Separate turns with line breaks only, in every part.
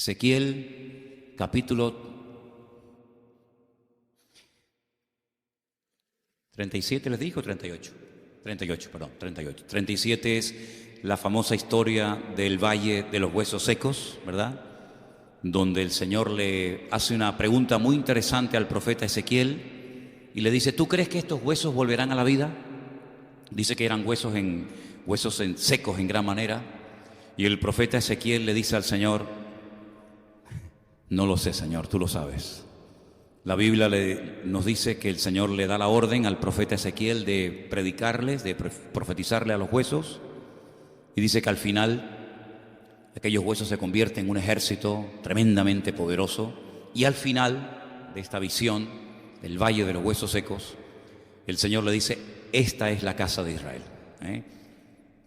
Ezequiel, capítulo 37, ¿les dijo? 38. 38, perdón, 38. 37 es la famosa historia del Valle de los Huesos Secos, ¿verdad? Donde el Señor le hace una pregunta muy interesante al profeta Ezequiel y le dice: ¿tú crees que estos huesos volverán a la vida? Dice que eran huesos secos en gran manera. Y el profeta Ezequiel le dice al Señor: no lo sé, Señor, tú lo sabes. La Biblia nos dice que el Señor le da la orden al profeta Ezequiel de predicarles, de profetizarle a los huesos, y dice que al final aquellos huesos se convierten en un ejército tremendamente poderoso, y al final de esta visión del Valle de los Huesos Secos, el Señor le dice: esta es la casa de Israel,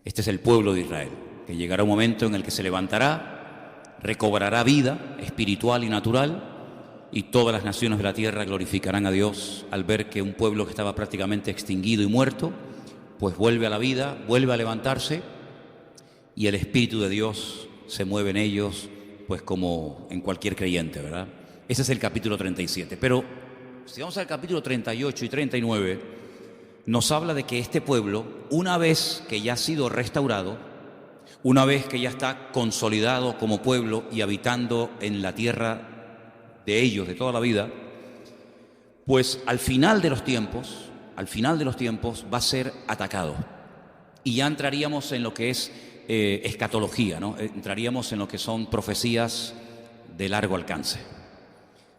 este es el pueblo de Israel, que llegará un momento en el que se levantará, recobrará vida espiritual y natural, y todas las naciones de la tierra glorificarán a Dios al ver que un pueblo que estaba prácticamente extinguido y muerto, pues vuelve a la vida, vuelve a levantarse, y el Espíritu de Dios se mueve en ellos, pues como en cualquier creyente, ¿verdad? Ese es el capítulo 37. Pero si vamos al capítulo 38 y 39, nos habla de que este pueblo, una vez que ya ha sido restaurado, una vez que ya está consolidado como pueblo y habitando en la tierra de ellos de toda la vida, pues al final de los tiempos va a ser atacado. Y ya entraríamos en lo que es escatología, ¿no? Entraríamos en lo que son profecías de largo alcance.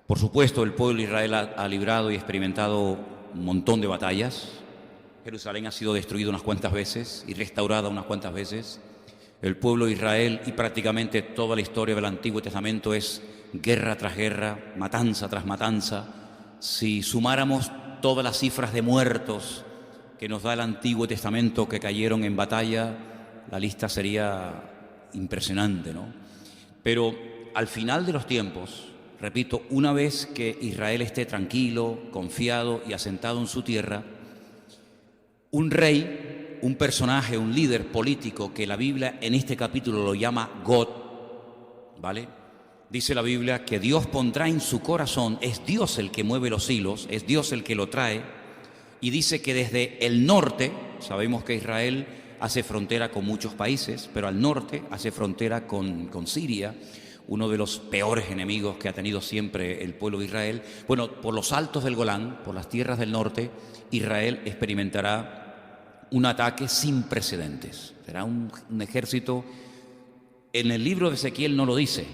Por supuesto, el pueblo de Israel ha librado y experimentado un montón de batallas. Jerusalén ha sido destruido unas cuantas veces y restaurada unas cuantas veces. El pueblo de Israel y prácticamente toda la historia del Antiguo Testamento es guerra tras guerra, matanza tras matanza. Si sumáramos todas las cifras de muertos que nos da el Antiguo Testamento que cayeron en batalla, la lista sería impresionante, ¿no? Pero al final de los tiempos, repito, una vez que Israel esté tranquilo, confiado y asentado en su tierra, un rey, un personaje, un líder político que la Biblia en este capítulo lo llama God, ¿vale? Dice la Biblia que Dios pondrá en su corazón, es Dios el que mueve los hilos, es Dios el que lo trae, y dice que desde el norte, sabemos que Israel hace frontera con muchos países, pero al norte hace frontera con Siria, uno de los peores enemigos que ha tenido siempre el pueblo de Israel. Bueno, por los altos del Golán, por las tierras del norte, Israel experimentará un ataque sin precedentes. Será un ejército. En el libro de Ezequiel no lo dice,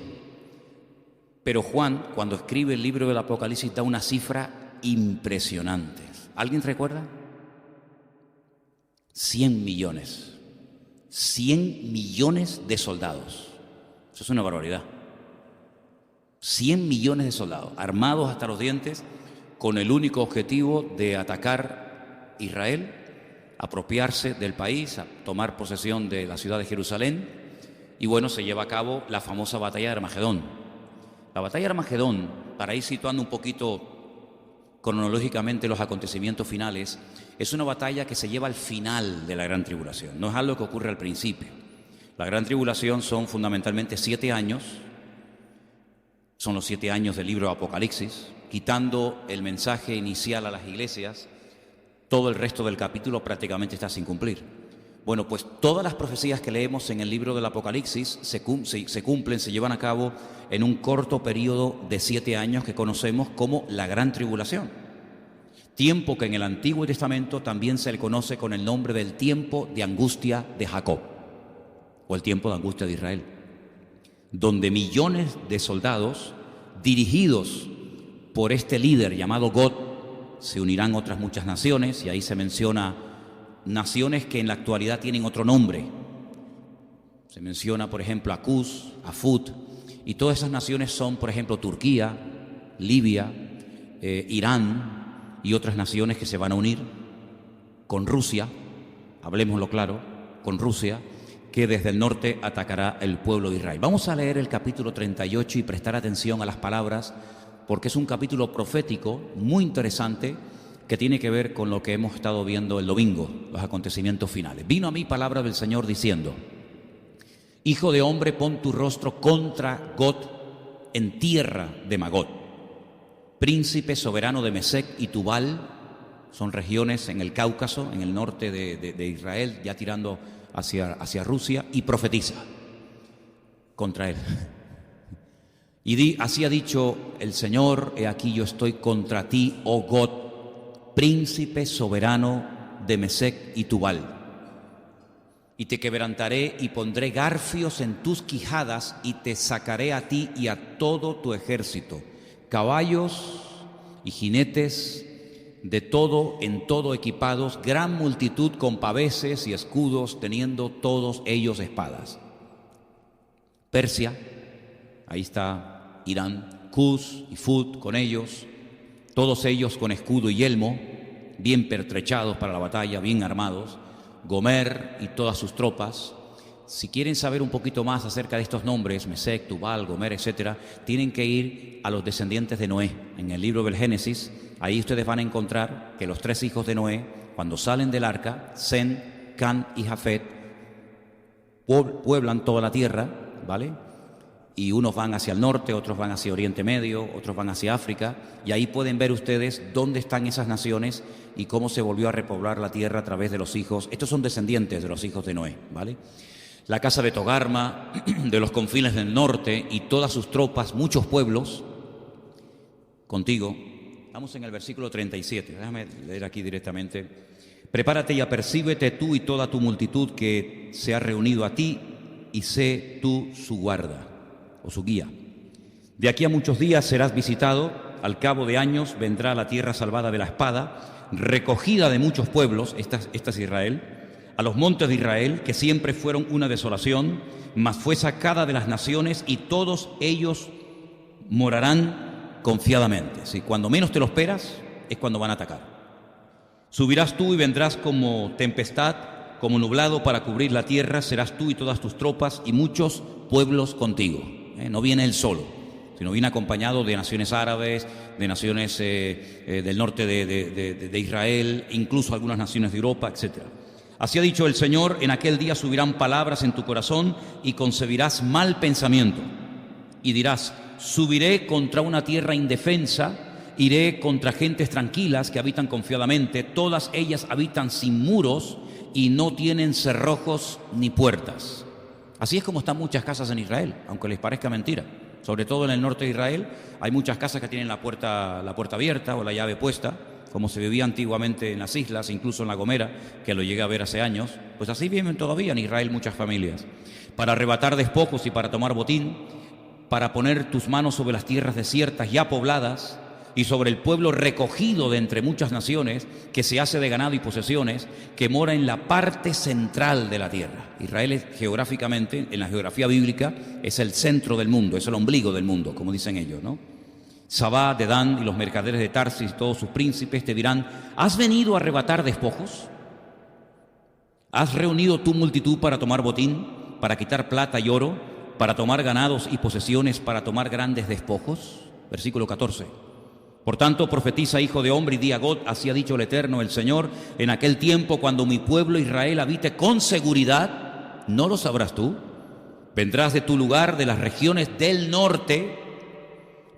pero Juan, cuando escribe el libro del Apocalipsis, da una cifra impresionante. ¿Alguien recuerda? 100 millones. 100 millones de soldados. Eso es una barbaridad. 100 millones de soldados, armados hasta los dientes, con el único objetivo de atacar Israel, apropiarse del país, a tomar posesión de la ciudad de Jerusalén. Y bueno, se lleva a cabo la famosa batalla de Armagedón. La batalla de Armagedón, para ir situando un poquito cronológicamente los acontecimientos finales, es una batalla que se lleva al final de la Gran Tribulación, no es algo que ocurre al principio. La Gran Tribulación son fundamentalmente 7 años, son los 7 años del libro de Apocalipsis, quitando el mensaje inicial a las iglesias, todo el resto del capítulo prácticamente está sin cumplir. Bueno, pues todas las profecías que leemos en el libro del Apocalipsis se cumplen, se llevan a cabo en un corto periodo de 7 años que conocemos como la Gran Tribulación. Tiempo que en el Antiguo Testamento también se le conoce con el nombre del tiempo de angustia de Jacob, o el tiempo de angustia de Israel, donde millones de soldados dirigidos por este líder llamado God, se unirán otras muchas naciones, y ahí se menciona naciones que en la actualidad tienen otro nombre. Se menciona, por ejemplo, a Cus, a Fut, y todas esas naciones son, por ejemplo, Turquía, Libia, Irán y otras naciones que se van a unir con Rusia, hablemoslo claro, con Rusia, que desde el norte atacará el pueblo de Israel. Vamos a leer el capítulo 38 y prestar atención a las palabras, porque es un capítulo profético muy interesante que tiene que ver con lo que hemos estado viendo el domingo, los acontecimientos finales. Vino a mí palabra del Señor diciendo: Hijo de hombre, pon tu rostro contra Gog en tierra de Magog, príncipe soberano de Mesec y Tubal, son regiones en el Cáucaso, en el norte de Israel, ya tirando hacia Rusia, y profetiza contra él. Y así ha dicho el Señor: he aquí yo estoy contra ti, oh Gog, príncipe soberano de Mesec y Tubal. Y te quebrantaré y pondré garfios en tus quijadas y te sacaré a ti y a todo tu ejército, caballos y jinetes de todo en todo equipados, gran multitud con paveses y escudos, teniendo todos ellos espadas. Persia, ahí está Irán, Cus y Fut con ellos, todos ellos con escudo y yelmo, bien pertrechados para la batalla, bien armados. Gomer y todas sus tropas. Si quieren saber un poquito más acerca de estos nombres, Mesec, Tubal, Gomer, etcétera, tienen que ir a los descendientes de Noé. En el libro del Génesis, ahí ustedes van a encontrar que los 3 hijos de Noé, cuando salen del arca, Sem, Can y Jafet, pueblan toda la tierra, ¿vale? Y unos van hacia el norte, otros van hacia Oriente Medio, otros van hacia África, y ahí pueden ver ustedes dónde están esas naciones y cómo se volvió a repoblar la tierra a través de los hijos. Estos son descendientes de los hijos de Noé, ¿vale? La casa de Togarma, de los confines del norte, y todas sus tropas, muchos pueblos, contigo. Estamos en el versículo 37, déjame leer aquí directamente. Prepárate y apercíbete tú y toda tu multitud que se ha reunido a ti, y sé tú su guarda o su guía. De aquí a muchos días serás visitado, al cabo de años vendrá la tierra salvada de la espada, recogida de muchos pueblos, esta es Israel, a los montes de Israel, que siempre fueron una desolación, mas fue sacada de las naciones y todos ellos morarán confiadamente. ¿Sí? Cuando menos te lo esperas es cuando van a atacar. Subirás tú y vendrás como tempestad, como nublado para cubrir la tierra, serás tú y todas tus tropas y muchos pueblos contigo. No viene él solo, sino viene acompañado de naciones árabes, de naciones del norte de Israel, incluso algunas naciones de Europa, etc. Así ha dicho el Señor: en aquel día subirán palabras en tu corazón y concebirás mal pensamiento. Y dirás: subiré contra una tierra indefensa, iré contra gentes tranquilas que habitan confiadamente, todas ellas habitan sin muros y no tienen cerrojos ni puertas. Así es como están muchas casas en Israel, aunque les parezca mentira. Sobre todo en el norte de Israel hay muchas casas que tienen la puerta abierta o la llave puesta, como se vivía antiguamente en las islas, incluso en La Gomera, que lo llegué a ver hace años. Pues así viven todavía en Israel muchas familias. Para arrebatar despojos y para tomar botín, para poner tus manos sobre las tierras desiertas ya pobladas, y sobre el pueblo recogido de entre muchas naciones, que se hace de ganado y posesiones, que mora en la parte central de la tierra. Israel es geográficamente, en la geografía bíblica, es el centro del mundo, es el ombligo del mundo, como dicen ellos, ¿no? Sabá, Dedán y los mercaderes de Tarsis y todos sus príncipes te dirán: ¿has venido a arrebatar despojos? ¿Has reunido tu multitud para tomar botín, para quitar plata y oro, para tomar ganados y posesiones, para tomar grandes despojos? Versículo 14. Por tanto, profetiza, hijo de hombre, y di a Gog: así ha dicho el Eterno, el Señor, en aquel tiempo cuando mi pueblo Israel habite con seguridad, ¿no lo sabrás tú? Vendrás de tu lugar, de las regiones del norte,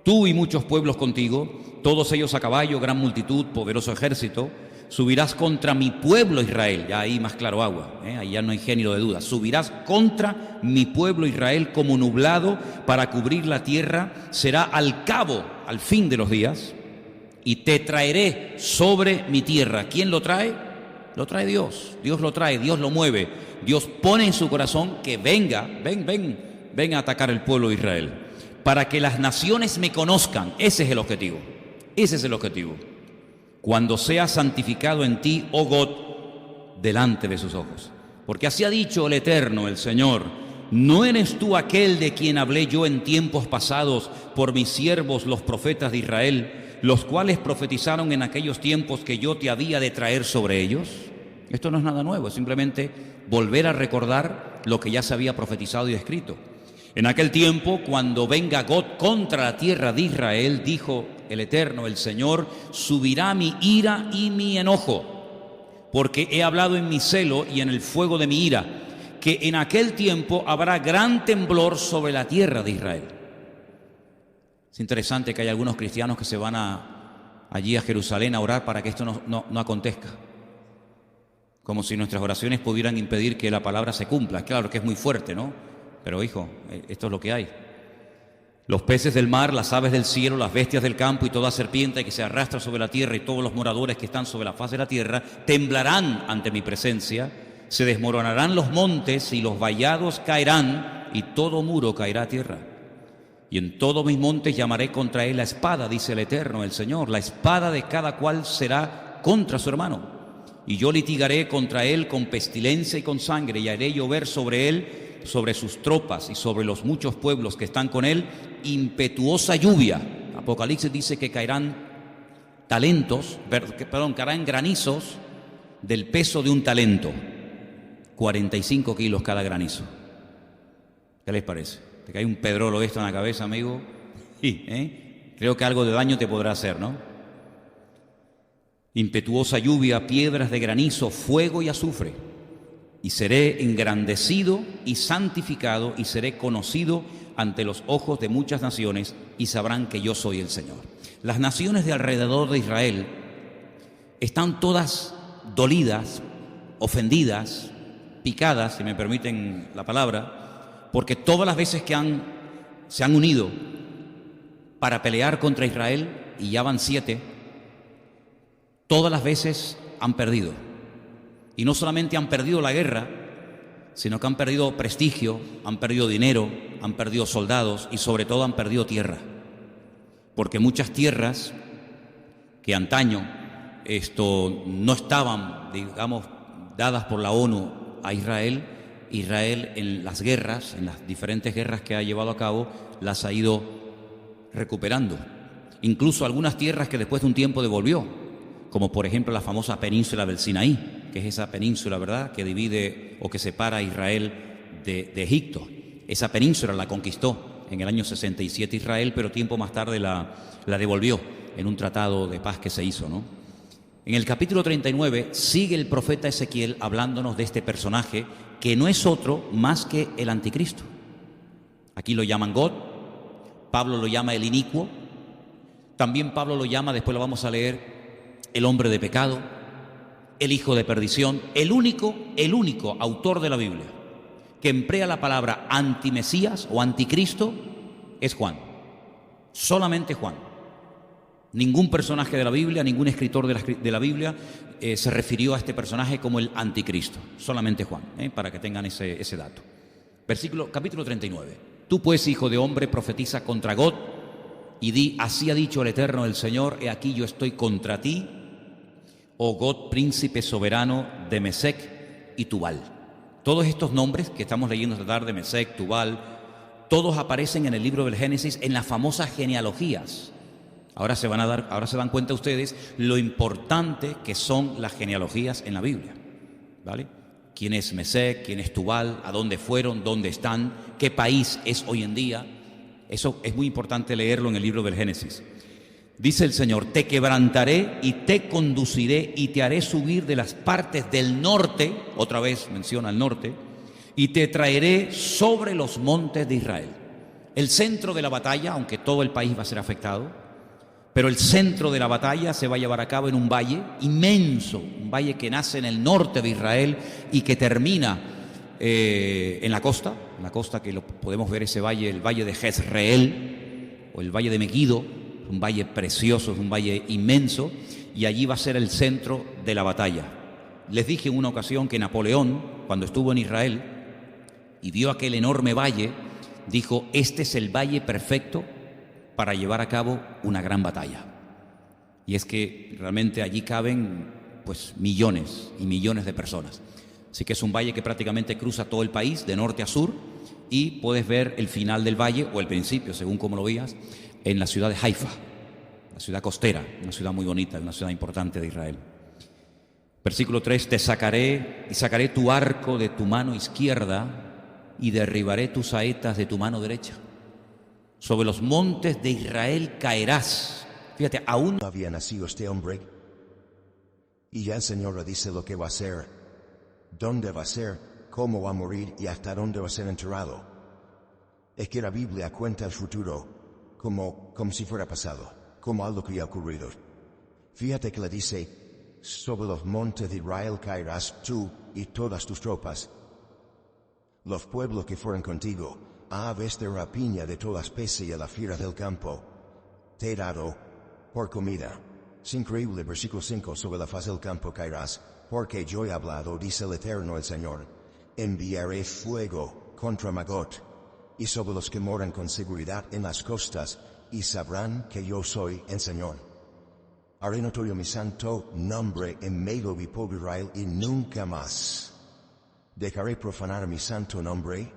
tú y muchos pueblos contigo, todos ellos a caballo, gran multitud, poderoso ejército. Subirás contra mi pueblo Israel, ya ahí más claro agua, ahí ya no hay género de duda. Subirás contra mi pueblo Israel como nublado para cubrir la tierra, será al cabo, al fin de los días, y te traeré sobre mi tierra. ¿Quién lo trae? Lo trae Dios. Dios lo trae, Dios lo mueve. Dios pone en su corazón que ven a atacar el pueblo de Israel, para que las naciones me conozcan. Ese es el objetivo, ese es el objetivo. Cuando sea santificado en ti, oh Gog, delante de sus ojos. Porque así ha dicho el Eterno, el Señor: ¿no eres tú aquel de quien hablé yo en tiempos pasados por mis siervos los profetas de Israel, los cuales profetizaron en aquellos tiempos que yo te había de traer sobre ellos? Esto no es nada nuevo, es simplemente volver a recordar lo que ya se había profetizado y escrito. En aquel tiempo, cuando venga Gog contra la tierra de Israel, dijo el Eterno, el Señor, subirá mi ira y mi enojo, porque he hablado en mi celo y en el fuego de mi ira, que en aquel tiempo habrá gran temblor sobre la tierra de Israel. Es interesante que hay algunos cristianos que se van allí a Jerusalén a orar para que esto no acontezca. Como si nuestras oraciones pudieran impedir que la palabra se cumpla. Claro que es muy fuerte, ¿no? Pero hijo, esto es lo que hay. Los peces del mar, las aves del cielo, las bestias del campo y toda serpiente que se arrastra sobre la tierra y todos los moradores que están sobre la faz de la tierra temblarán ante mi presencia, se desmoronarán los montes y los vallados caerán y todo muro caerá a tierra. Y en todos mis montes llamaré contra él la espada, dice el Eterno, el Señor. La espada de cada cual será contra su hermano. Y yo litigaré contra él con pestilencia y con sangre, y haré llover sobre él, sobre sus tropas y sobre los muchos pueblos que están con él, impetuosa lluvia. Apocalipsis dice que caerán caerán granizos del peso de un talento. 45 kilos cada granizo. ¿Qué les parece? ¿Te cae un pedrolo esto en la cabeza, amigo? Sí, creo que algo de daño te podrá hacer, ¿no? Impetuosa lluvia, piedras de granizo, fuego y azufre. Y seré engrandecido y santificado y seré conocido ante los ojos de muchas naciones y sabrán que yo soy el Señor. Las naciones de alrededor de Israel están todas dolidas, ofendidas, picadas, si me permiten la palabra, porque todas las veces que se han unido para pelear contra Israel, y ya van 7, todas las veces han perdido. Y no solamente han perdido la guerra, sino que han perdido prestigio, han perdido dinero, han perdido soldados y sobre todo han perdido tierra. Porque muchas tierras que antaño no estaban, digamos, dadas por la ONU a Israel en las guerras, en las diferentes guerras que ha llevado a cabo, las ha ido recuperando. Incluso algunas tierras que después de un tiempo devolvió, como por ejemplo la famosa península del Sinaí, que es esa península, ¿verdad?, que divide o que separa a Israel de Egipto. Esa península la conquistó en el año 67 Israel, pero tiempo más tarde la devolvió en un tratado de paz que se hizo, ¿no? En el capítulo 39 sigue el profeta Ezequiel hablándonos de este personaje que no es otro más que el anticristo. Aquí lo llaman God, Pablo lo llama el inicuo, también Pablo lo llama, después lo vamos a leer, el hombre de pecado, el hijo de perdición. El único autor de la Biblia que emplea la palabra antimesías o anticristo es Juan. Solamente Juan. Ningún personaje de la Biblia, ningún escritor de la Biblia se refirió a este personaje como el anticristo. Solamente Juan, para que tengan ese dato. Capítulo 39. Tú pues, hijo de hombre, profetiza contra God y di, así ha dicho el Eterno, el Señor, he aquí yo estoy contra ti, oh God, príncipe soberano de Mesec y Tubal. Todos estos nombres que estamos leyendo esta tarde, Mesec, Tubal, todos aparecen en el libro del Génesis en las famosas genealogías. Ahora se dan cuenta ustedes lo importante que son las genealogías en la Biblia, ¿vale? ¿Quién es Mesec? ¿Quién es Tubal? ¿A dónde fueron? ¿Dónde están? ¿Qué país es hoy en día? Eso es muy importante leerlo en el libro del Génesis. Dice el Señor, te quebrantaré y te conduciré y te haré subir de las partes del norte, otra vez menciona el norte, y te traeré sobre los montes de Israel. El centro de la batalla, aunque todo el país va a ser afectado, pero el centro de la batalla se va a llevar a cabo en un valle inmenso, un valle que nace en el norte de Israel y que termina en la costa que podemos ver ese valle, el valle de Jezreel o el valle de Megiddo, un valle precioso, es un valle inmenso, y allí va a ser el centro de la batalla. Les dije en una ocasión que Napoleón, cuando estuvo en Israel y vio aquel enorme valle, dijo, este es el valle perfecto para llevar a cabo una gran batalla. Y es que realmente allí caben pues millones y millones de personas. Así que es un valle que prácticamente cruza todo el país, de norte a sur, y puedes ver el final del valle, o el principio, según como lo veas, en la ciudad de Haifa, la ciudad costera, una ciudad muy bonita, una ciudad importante de Israel. Versículo 3, te sacaré y sacaré tu arco de tu mano izquierda y derribaré tus saetas de tu mano derecha. Sobre los montes de Israel caerás. Fíjate, aún
no había nacido este hombre. Y ya el Señor le dice lo que va a hacer, dónde va a ser, cómo va a morir y hasta dónde va a ser enterrado. Es que la Biblia cuenta el futuro como si fuera pasado, como algo que ya ha ocurrido. Fíjate que le dice, sobre los montes de Israel caerás tú y todas tus tropas. Los pueblos que fueron contigo, a aves de rapiña de toda especie y a la fiera del campo, te he dado por comida. Es increíble, versículo 5, sobre la faz del campo caerás, porque yo he hablado, dice el Eterno el Señor, enviaré fuego contra Magot, y sobre los que moran con seguridad en las costas, y sabrán que yo soy el Señor. Haré notorio mi santo nombre en medio de mi pueblo Israel, y nunca más dejaré profanar mi santo nombre,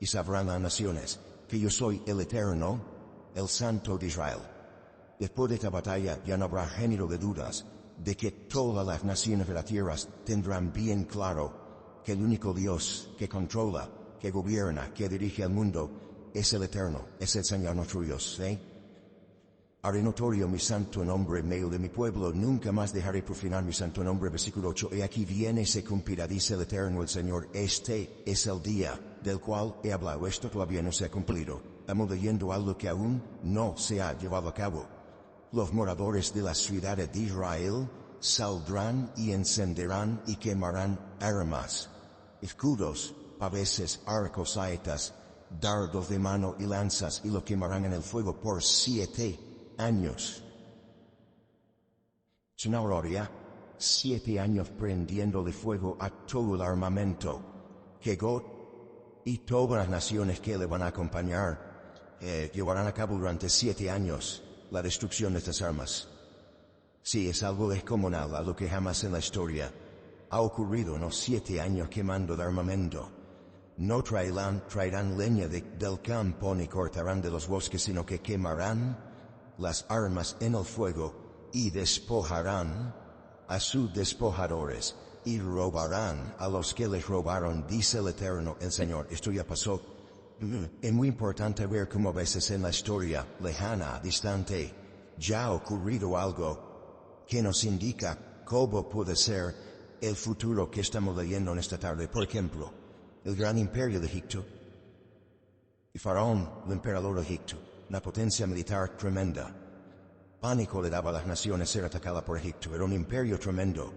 y sabrán las naciones que yo soy el Eterno, el Santo de Israel. Después de esta batalla ya no habrá género de dudas de que todas las naciones de la tierra tendrán bien claro que el único Dios que controla, que gobierna, que dirige al mundo es el Eterno, es el Señor nuestro Dios. Haré notorio mi santo nombre en medio de mi pueblo, nunca más dejaré profanar mi santo nombre. Versículo 8, he aquí viene y se cumplirá, dice el Eterno el Señor, este es el día del cual he hablado, esto todavía no se ha cumplido. Estamos leyendo algo que aún no se ha llevado a cabo. Los moradores de las ciudades de Israel saldrán y encenderán y quemarán armas, escudos, paveses, arcos, saetas, dardos de mano y lanzas, y lo quemarán en el fuego por 7 años. Es una gloria, 7 años prendiéndole fuego a todo el armamento que God y todas las naciones que le van a acompañar llevarán a cabo durante 7 años la destrucción de estas armas. Sí, es algo descomunal, algo que jamás en la historia ha ocurrido, ¿no? 7 años quemando de armamento. No traerán leña del campo ni cortarán de los bosques, sino que quemarán las armas en el fuego y despojarán a sus despojadores y robarán a los que les robaron, dice el Eterno el Señor. Esto ya pasó. Es muy importante ver cómo a veces en la historia lejana, distante, ya ha ocurrido algo que nos indica cómo puede ser el futuro que estamos leyendo en esta tarde. Por ejemplo, el gran imperio de Egipto, y Faraón, el emperador de Egipto, una potencia militar tremenda. Pánico le daba a las naciones ser atacada por Egipto, era un imperio tremendo,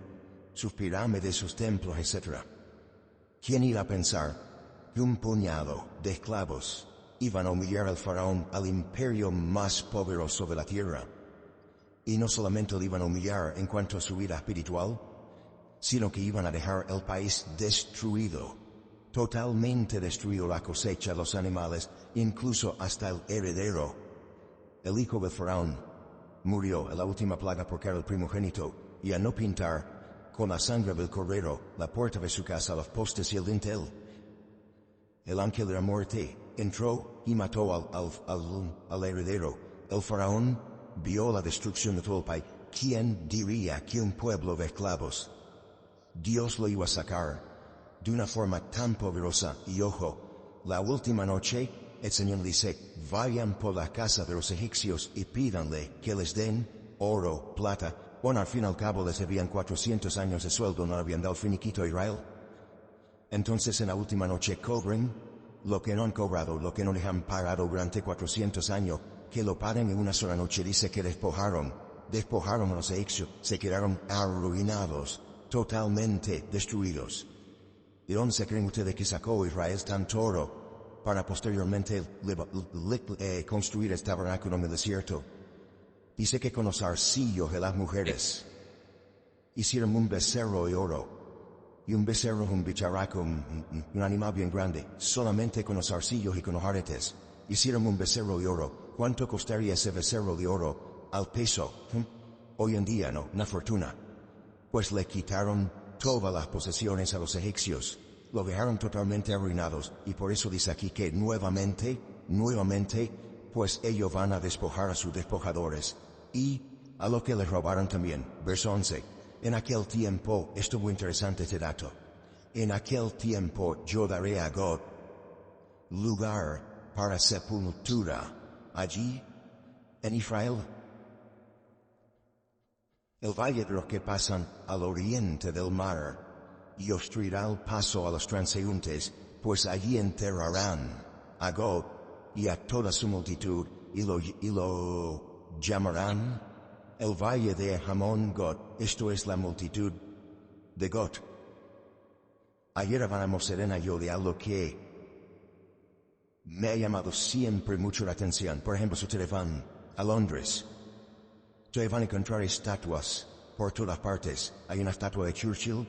sus pirámides, sus templos, etc. ¿Quién iba a pensar que un puñado de esclavos iban a humillar al faraón, al imperio más poderoso de la tierra? Y no solamente lo iban a humillar en cuanto a su vida espiritual, sino que iban a dejar el país destruido, totalmente destruido, la cosecha, los animales, incluso hasta el heredero. El hijo del faraón murió en la última plaga porque era el primogénito, y a no pintar con la sangre del cordero la puerta de su casa, los postes y el dintel. El ángel de la muerte entró y mató al heredero. El faraón vio la destrucción de todo el país. ¿Quién diría que un pueblo de esclavos Dios lo iba a sacar de una forma tan poderosa? Y ojo, la última noche el Señor dice, vayan por la casa de los egipcios y pídanle que les den oro, plata. Bueno, al fin y al cabo les debían 400 años de sueldo, no habían dado finiquito a Israel. Entonces en la última noche cobren lo que no han cobrado, lo que no les han pagado durante 400 años, que lo paguen en una sola noche. Dice que despojaron a los egipcios, se quedaron arruinados, totalmente destruidos. ¿De dónde se creen ustedes que sacó Israel tanto oro para posteriormente construir el tabernáculo en el desierto? Dice que con los arcillos de las mujeres hicieron un becerro de oro. Y un becerro, un bicharraco, un animal bien grande, solamente con los arcillos y con los aretes. Hicieron un becerro de oro. ¿Cuánto costaría ese becerro de oro al peso? Hoy en día no, una fortuna. Pues le quitaron todas las posesiones a los egipcios. Lo dejaron totalmente arruinados. Y por eso dice aquí que nuevamente, pues ellos van a despojar a sus despojadores. Y a lo que les robaron también. Verso 11. En aquel tiempo, esto es muy interesante este dato, en aquel tiempo yo daré a God lugar para sepultura allí en Israel. El valle de los que pasan al oriente del mar y obstruirá el paso a los transeúntes, pues allí enterrarán a God y a toda su multitud, y lo llamarán el Valle de Hamón Gog. Esto es la multitud de Gog. Ayer hablábamos Serena yo de algo que me ha llamado siempre mucho la atención. Por ejemplo, si ustedes van a Londres, ustedes van a encontrar estatuas por todas partes. Hay una estatua de Churchill,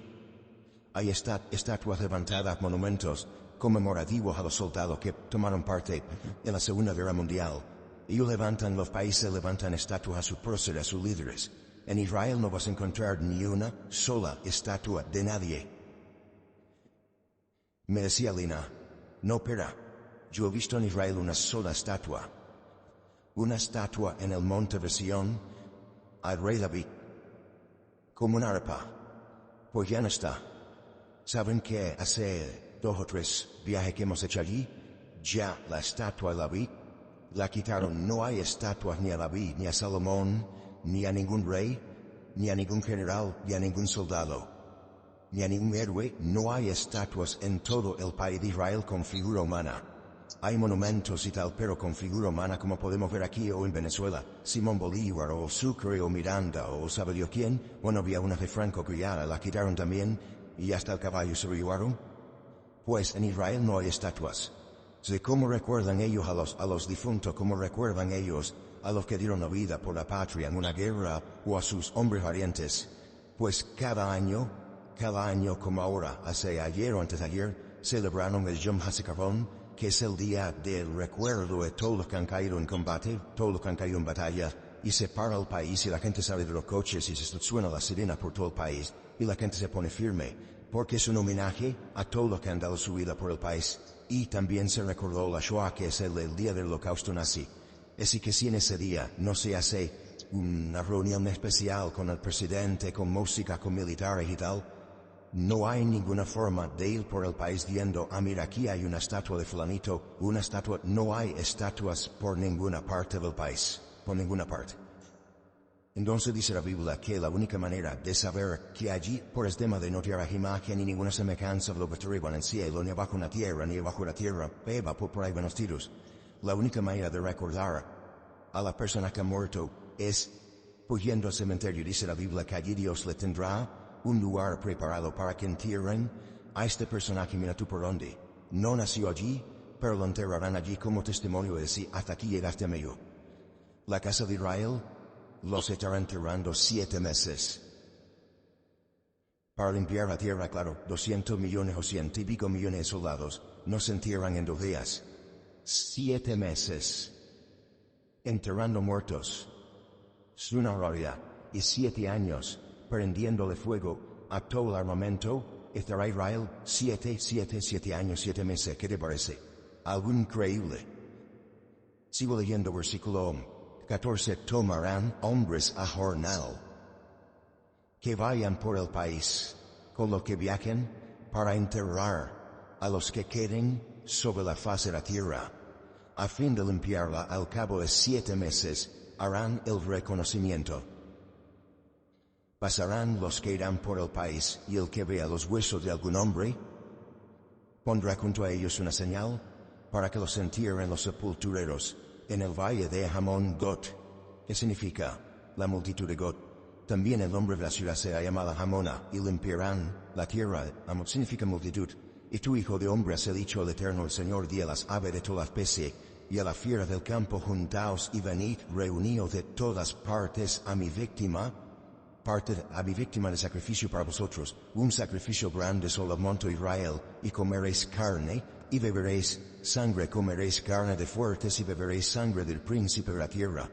hay estatuas levantadas, monumentos conmemorativos a los soldados que tomaron parte en la Segunda Guerra Mundial. Los países levantan estatuas a sus próceres, a sus líderes. En Israel no vas a encontrar ni una sola estatua de nadie. Me decía Lina, no, pera, yo he visto en Israel una sola estatua. Una estatua en el monte de Sión al rey David, como una arpa. Pues ya no está. ¿Saben que hace 2 o 3 viajes que hemos hecho allí? Ya la estatua de David la quitaron. No hay estatuas ni a David, ni a Salomón, ni a ningún rey, ni a ningún general, ni a ningún soldado, ni a ningún héroe. No hay estatuas en todo el país de Israel con figura humana. Hay monumentos y tal, pero con figura humana, como podemos ver aquí o en Venezuela. Simón Bolívar o Sucre o Miranda o sabe Dios quién. Bueno, había una de Franco que ya la quitaron también y hasta el caballo se lo llevaron. Pues en Israel no hay estatuas. ¿De cómo recuerdan ellos a los difuntos? ¿Cómo recuerdan ellos a los que dieron la vida por la patria en una guerra o a sus hombres valientes? Pues cada año como ahora, hace ayer o antes de ayer, celebraron el Yom HaZikaron, que es el día del recuerdo de todos los que han caído en combate, todos los que han caído en batalla, y se para el país y la gente sale de los coches y se suena la sirena por todo el país, y la gente se pone firme, porque es un homenaje a todos los que han dado su vida por el país. Y también se recordó la Shoah, que es el día del holocausto nazi. Así que si en ese día no se hace una reunión especial con el presidente, con música, con militares y tal, no hay ninguna forma de ir por el país diciendo, mira, aquí hay una estatua de fulanito, una estatua. No hay estatuas por ninguna parte del país, por ninguna parte. Entonces dice la Biblia que la única manera de saber que allí, por el tema de no tierra imagen ni ninguna semejanza de lo que arriba en el cielo, ni abajo en la tierra, ni abajo en la tierra, beba por ahí van los tiros. La única manera de recordar a la persona que ha muerto es yendo al cementerio. Dice la Biblia que allí Dios le tendrá un lugar preparado para que entierren a este personaje. Mira tú por dónde. No nació allí, pero lo enterrarán allí como testimonio de decir, hasta aquí llegaste a mí. La casa de Israel los estará enterrando 7 meses. Para limpiar la tierra, claro, 200 millones o 100 y pico millones de soldados no se entierran en 2 días. 7 meses. Enterrando muertos. Es una realidad. Y 7 años prendiéndole fuego a todo el armamento. Estará Israel 7 años, 7 meses. ¿Qué te parece? Algo increíble. Sigo leyendo versículo 14. Tomarán hombres a jornal que vayan por el país con lo que viajen para enterrar a los que queden sobre la faz de la tierra, a fin de limpiarla. Al cabo de 7 meses harán el reconocimiento. Pasarán los que irán por el país, y el que vea los huesos de algún hombre pondrá junto a ellos una señal para que los entierren los sepultureros en el valle de Hamón Gog, que significa la multitud de Gog. También el nombre de la ciudad será llamada Hamona, y limpiarán la tierra. Hamón significa multitud. Y tú, hijo de hombre, has dicho al Eterno el Señor, di a las aves de toda especie y a la fiera del campo, juntaos y venid, reuníos de todas partes a mi víctima de sacrificio para vosotros, un sacrificio grande sobre el monte Israel, y comeréis carne, y beberéis sangre. Comeréis carne de fuertes y beberéis sangre del príncipe de la tierra,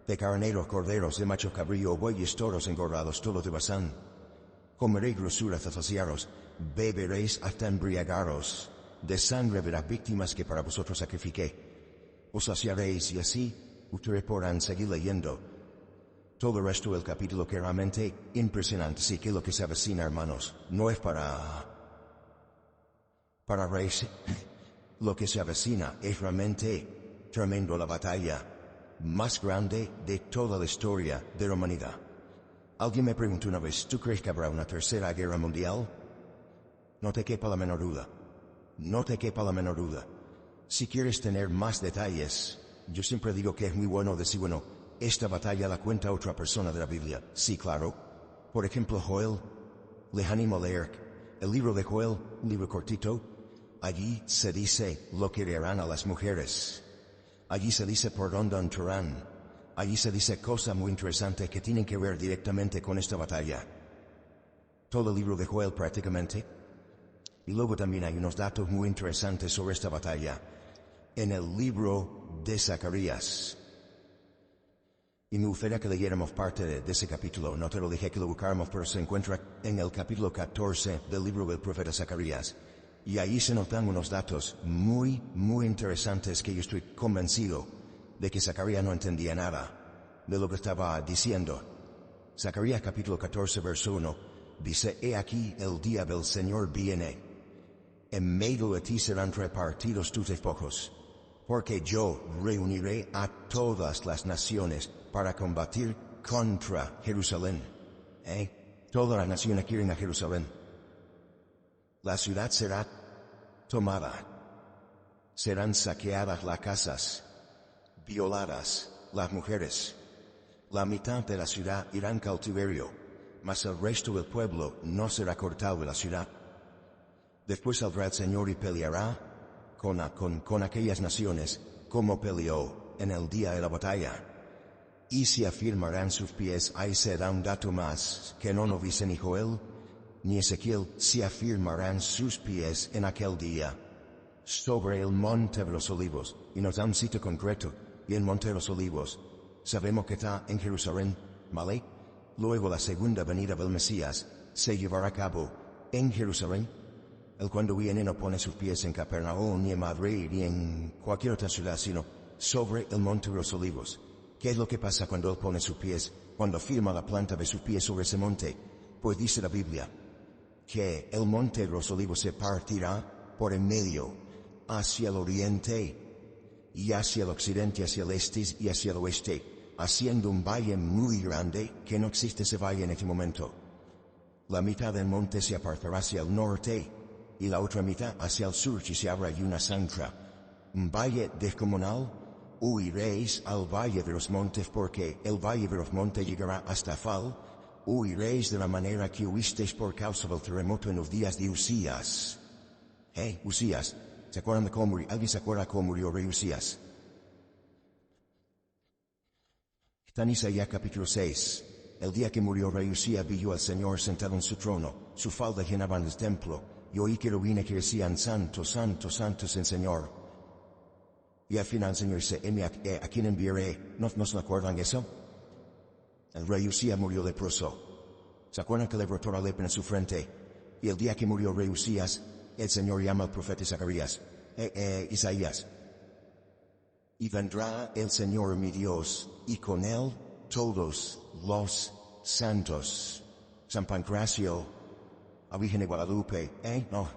de carneros, corderos, de machos cabrío, bueyes, toros engordados, todos de Basán. Comeréis grosura hasta saciaros, beberéis hasta embriagaros, de sangre de las víctimas que para vosotros sacrifiqué. Os saciaréis, y así ustedes podrán seguir leyendo todo el resto del capítulo, que realmente impresionante. Sí, que lo que se avecina, hermanos, no es para reírse. Lo que se avecina es realmente tremendo. La batalla más grande de toda la historia de la humanidad. Alguien me preguntó una vez, ¿tú crees que habrá una tercera guerra mundial? No te quepa la menor duda. No te quepa la menor duda. Si quieres tener más detalles Yo siempre digo que es muy bueno decir, bueno, esta batalla la cuenta otra persona de la Biblia. Sí, claro. Por ejemplo, Joel. Les animo a leer el libro de Joel, un libro cortito. Allí se dice lo que harán a las mujeres. Allí se dice por dónde entrarán. Allí se dice cosas muy interesantes que tienen que ver directamente con esta batalla. Todo el libro de Joel prácticamente. Y luego también hay unos datos muy interesantes sobre esta batalla en el libro de Zacarías. Y me gustaría que leyéramos parte de ese capítulo. No te lo dije que lo buscáramos, pero se encuentra en el capítulo 14 del libro del profeta Zacarías. Y ahí se nos dan unos datos muy, muy interesantes que yo estoy convencido de que Zacarías no entendía nada de lo que estaba diciendo. Zacarías capítulo 14, verso 1, dice: He aquí el día del Señor viene. En medio de ti serán repartidos tus despojos, porque yo reuniré a todas las naciones para combatir contra Jerusalén. Todas las naciones quieren a Jerusalén. La ciudad será tomada. Serán saqueadas las casas, violadas las mujeres. La mitad de la ciudad irá en cautiverio, mas el resto del pueblo no será cortado de la ciudad. Después saldrá el Señor y peleará con aquellas naciones como peleó en el día de la batalla. Y se afirmarán sus pies. Ahí se da un dato más que no dice ni Joel ni Ezequiel. Se afirmarán sus pies en aquel día sobre el monte de los olivos. Y nos da un sitio concreto. Y el monte de los olivos sabemos que está en Jerusalén, ¿vale? Luego la segunda venida del Mesías se llevará a cabo en Jerusalén. Él cuando viene no pone sus pies en Capernaum, ni en Madrid, ni en cualquier otra ciudad, sino sobre el monte de los olivos. ¿Qué es lo que pasa cuando Él pone sus pies? Cuando firma la planta de sus pies sobre ese monte. Pues dice la Biblia que el monte de los olivos se partirá por en medio, hacia el oriente, y hacia el occidente, hacia el este y hacia el oeste, haciendo un valle muy grande, que no existe ese valle en este momento. La mitad del monte se apartará hacia el norte, y la otra mitad hacia el sur, y se abra allí una zanja. Un valle descomunal. Huiréis al valle de los montes, porque el valle de los montes llegará hasta Fal. Huiréis de la manera que huisteis por causa del terremoto en los días de Usías. Usías. ¿Se acuerdan de cómo murió? ¿Alguien se acuerda cómo murió rey Usías? Está en Isaías capítulo 6. El día que murió rey Usías, vi yo al Señor sentado en su trono. Su falda llenaba el templo. Y oí querubines que decían: Santo, Santo, Santo es el Señor. Y al final el Señor dice: ¿a quién enviaré? ¿No se acuerdan eso? El rey Usías murió leproso. ¿Se acuerdan que le brotó la lepra en su frente? Y el día que murió rey Usías, el Señor llama al profeta Isaías. Y vendrá el Señor mi Dios, y con él todos los santos. San Pancracio, a Virgen de Guadalupe, no.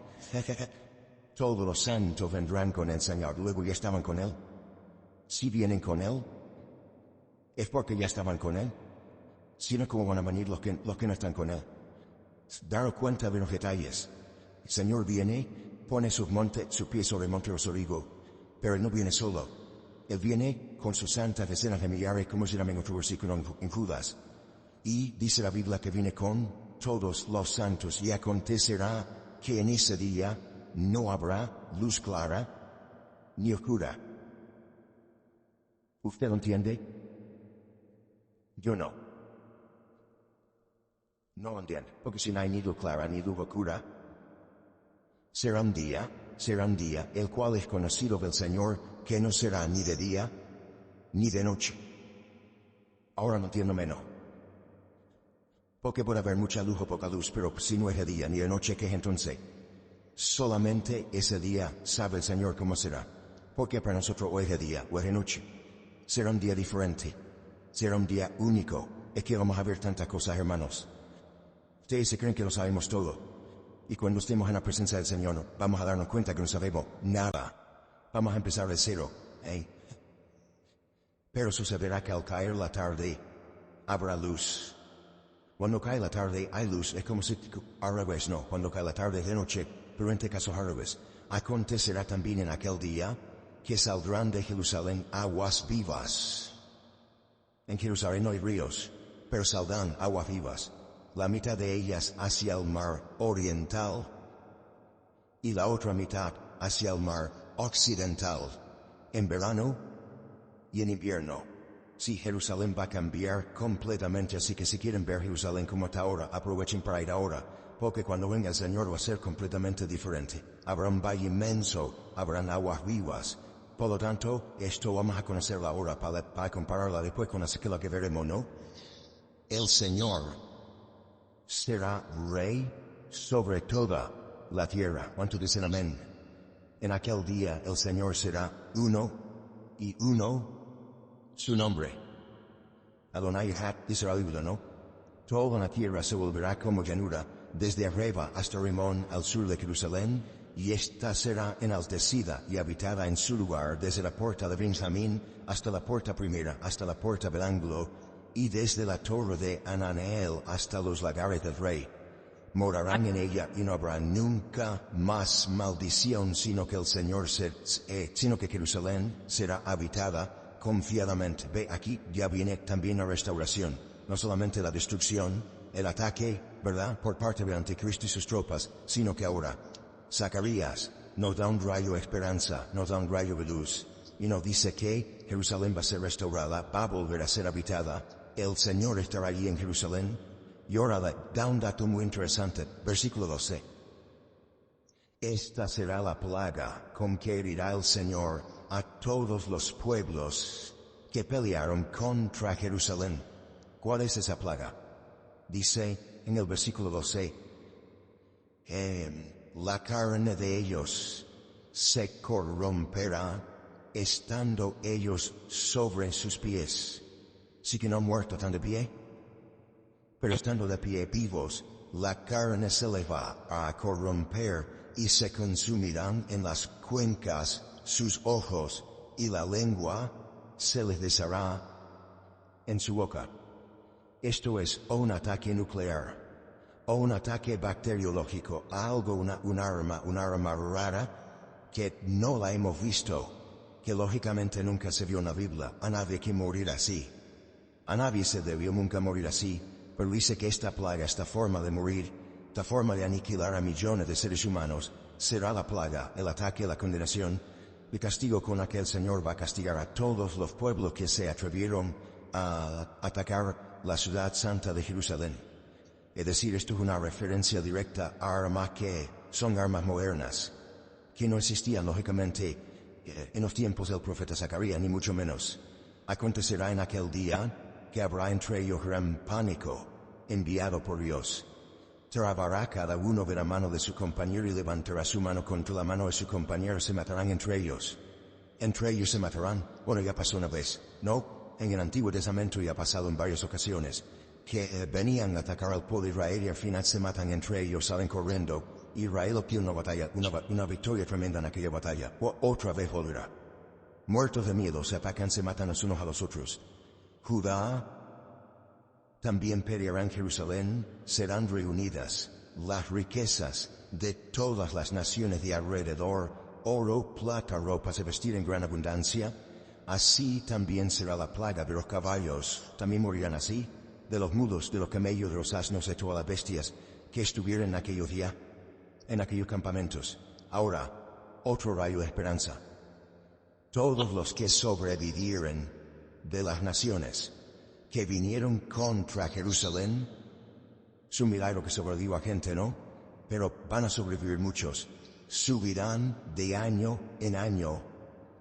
Todos los santos vendrán con el Señor. Luego ya estaban con Él. Si vienen con Él, es porque ya estaban con Él. Si no, ¿cómo van a venir los que no están con Él? Daros cuenta de los detalles. El Señor viene, pone sus pies sobre el monte de los olivos, pero Él no viene solo. Él viene con sus santas decenas de millares, como se llama en otro versículo en Judas. Y dice la Biblia que viene con todos los santos. Y acontecerá que en ese día no habrá luz clara ni oscura. ¿Usted lo entiende? Yo no. No lo entiendo. Porque si no hay ni luz clara ni luz oscura, será un día, el cual es conocido del Señor, que no será ni de día ni de noche. Ahora no entiendo menos. Porque puede haber mucha luz o poca luz, pero si no es de día ni de noche, ¿qué es entonces? Solamente ese día sabe el Señor cómo será. Porque para nosotros o es de día o es de noche. Será un día diferente. Será un día único. Es que vamos a ver tantas cosas, hermanos. Ustedes se creen que lo sabemos todo. Y cuando estemos en la presencia del Señor, vamos a darnos cuenta que no sabemos nada. Vamos a empezar de cero. Pero sucederá que al caer la tarde, habrá luz. Cuando cae la tarde hay luz. Es como si al revés, no. Cuando cae la tarde es de noche. Pero en este caso al revés. Acontecerá también en aquel día que saldrán de Jerusalén aguas vivas. En Jerusalén no hay ríos, pero saldrán aguas vivas, la mitad de ellas hacia el mar oriental y la otra mitad hacia el mar occidental, en verano y en invierno. Sí, Jerusalén va a cambiar completamente, así que si quieren ver Jerusalén como está ahora, aprovechen para ir ahora, porque cuando venga el Señor va a ser completamente diferente. Habrá un valle inmenso, habrán aguas vivas. Por lo tanto, esto vamos a conocerla ahora para compararla después con aquella que veremos, ¿no? El Señor será rey sobre toda la tierra. ¿Cuántos dicen amén? En aquel día el Señor será uno y uno su nombre. Adonai Echad, dice la Biblia, ¿no? Toda la tierra se volverá como llanura, desde arriba hasta Rimón al sur de Jerusalén, y esta será enaltecida y habitada en su lugar, desde la puerta de Benjamín hasta la puerta primera, hasta la puerta del ángulo, y desde la torre de Ananeel hasta los lagares del rey. Morarán en ella y no habrá nunca más maldición, sino que Jerusalén será habitada confiadamente. Ve, aquí ya viene también la restauración. No solamente la destrucción, el ataque, ¿verdad?, por parte del anticristo y sus tropas, sino que ahora Zacarías nos da un rayo de esperanza, nos da un rayo de luz, y nos dice que Jerusalén va a ser restaurada, va a volver a ser habitada, el Señor estará allí en Jerusalén. Y ahora da un dato muy interesante, versículo 12. Esta será la plaga con que herirá el Señor a todos los pueblos que pelearon contra Jerusalén. ¿Cuál es esa plaga? Dice en el versículo 12, la carne de ellos se corromperá estando ellos sobre sus pies. Sí que no han muerto, están de pie, pero estando de pie vivos, la carne se les va a corromper y se consumirán en las cuencas sus ojos, y la lengua se les deshará en su boca. Esto es o un ataque nuclear, o un ataque bacteriológico, algo, un arma rara que no la hemos visto, que lógicamente nunca se vio en la Biblia. A nadie que morir así. A nadie se debió nunca morir así, pero dice que esta plaga, esta forma de morir, esta forma de aniquilar a millones de seres humanos, será la plaga, el ataque, la condenación, el castigo con la que el Señor va a castigar a todos los pueblos que se atrevieron a atacar la ciudad santa de Jerusalén. Es decir, esto es una referencia directa a armas que son armas modernas, que no existían lógicamente en los tiempos del profeta Zacarías, ni mucho menos. Acontecerá en aquel día que habrá entre ellos gran pánico enviado por Dios. Trabará cada uno de la mano de su compañero y levantará su mano contra la mano de su compañero, se matarán entre ellos. Entre ellos se matarán. Bueno, ya pasó una vez, ¿no? En el Antiguo Testamento ya ha pasado en varias ocasiones, que venían a atacar al pueblo de Israel y al final se matan entre ellos, salen corriendo. Israel obtiene una batalla, una victoria tremenda en aquella batalla. Otra vez volverá. Muertos de miedo, se atacan, se matan los unos a los otros. Judá también peleará en Jerusalén, serán reunidas las riquezas de todas las naciones de alrededor, oro, plata, ropas de vestir en gran abundancia. Así también será la plaga de los caballos, también morirán así, de los mulos, de los camellos, de los asnos, de todas las bestias que estuvieron en aquellos días, en aquellos campamentos. Ahora, otro rayo de esperanza. Todos los que sobrevivieren de las naciones que vinieron contra Jerusalén, es un milagro que sobrevivió a gente, ¿no? Pero van a sobrevivir muchos. Subirán de año en año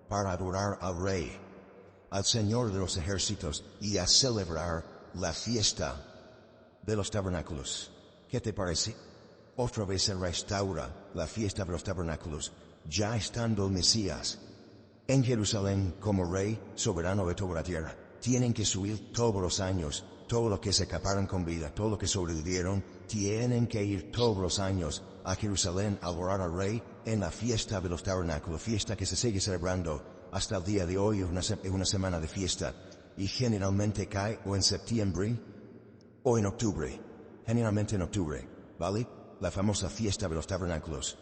para adorar al Rey, al Señor de los ejércitos, y a celebrar la fiesta de los tabernáculos. ¿Qué te parece? Otra vez se restaura la fiesta de los tabernáculos, ya estando el Mesías en Jerusalén como Rey soberano de toda la tierra. Tienen que subir todos los años, todos los que se escaparon con vida, todos los que sobrevivieron, tienen que ir todos los años a Jerusalén a adorar al Rey en la fiesta de los tabernáculos, fiesta que se sigue celebrando hasta el día de hoy. Es una semana de fiesta, y generalmente cae o en septiembre o en octubre, generalmente en octubre, ¿vale? La famosa fiesta de los tabernáculos.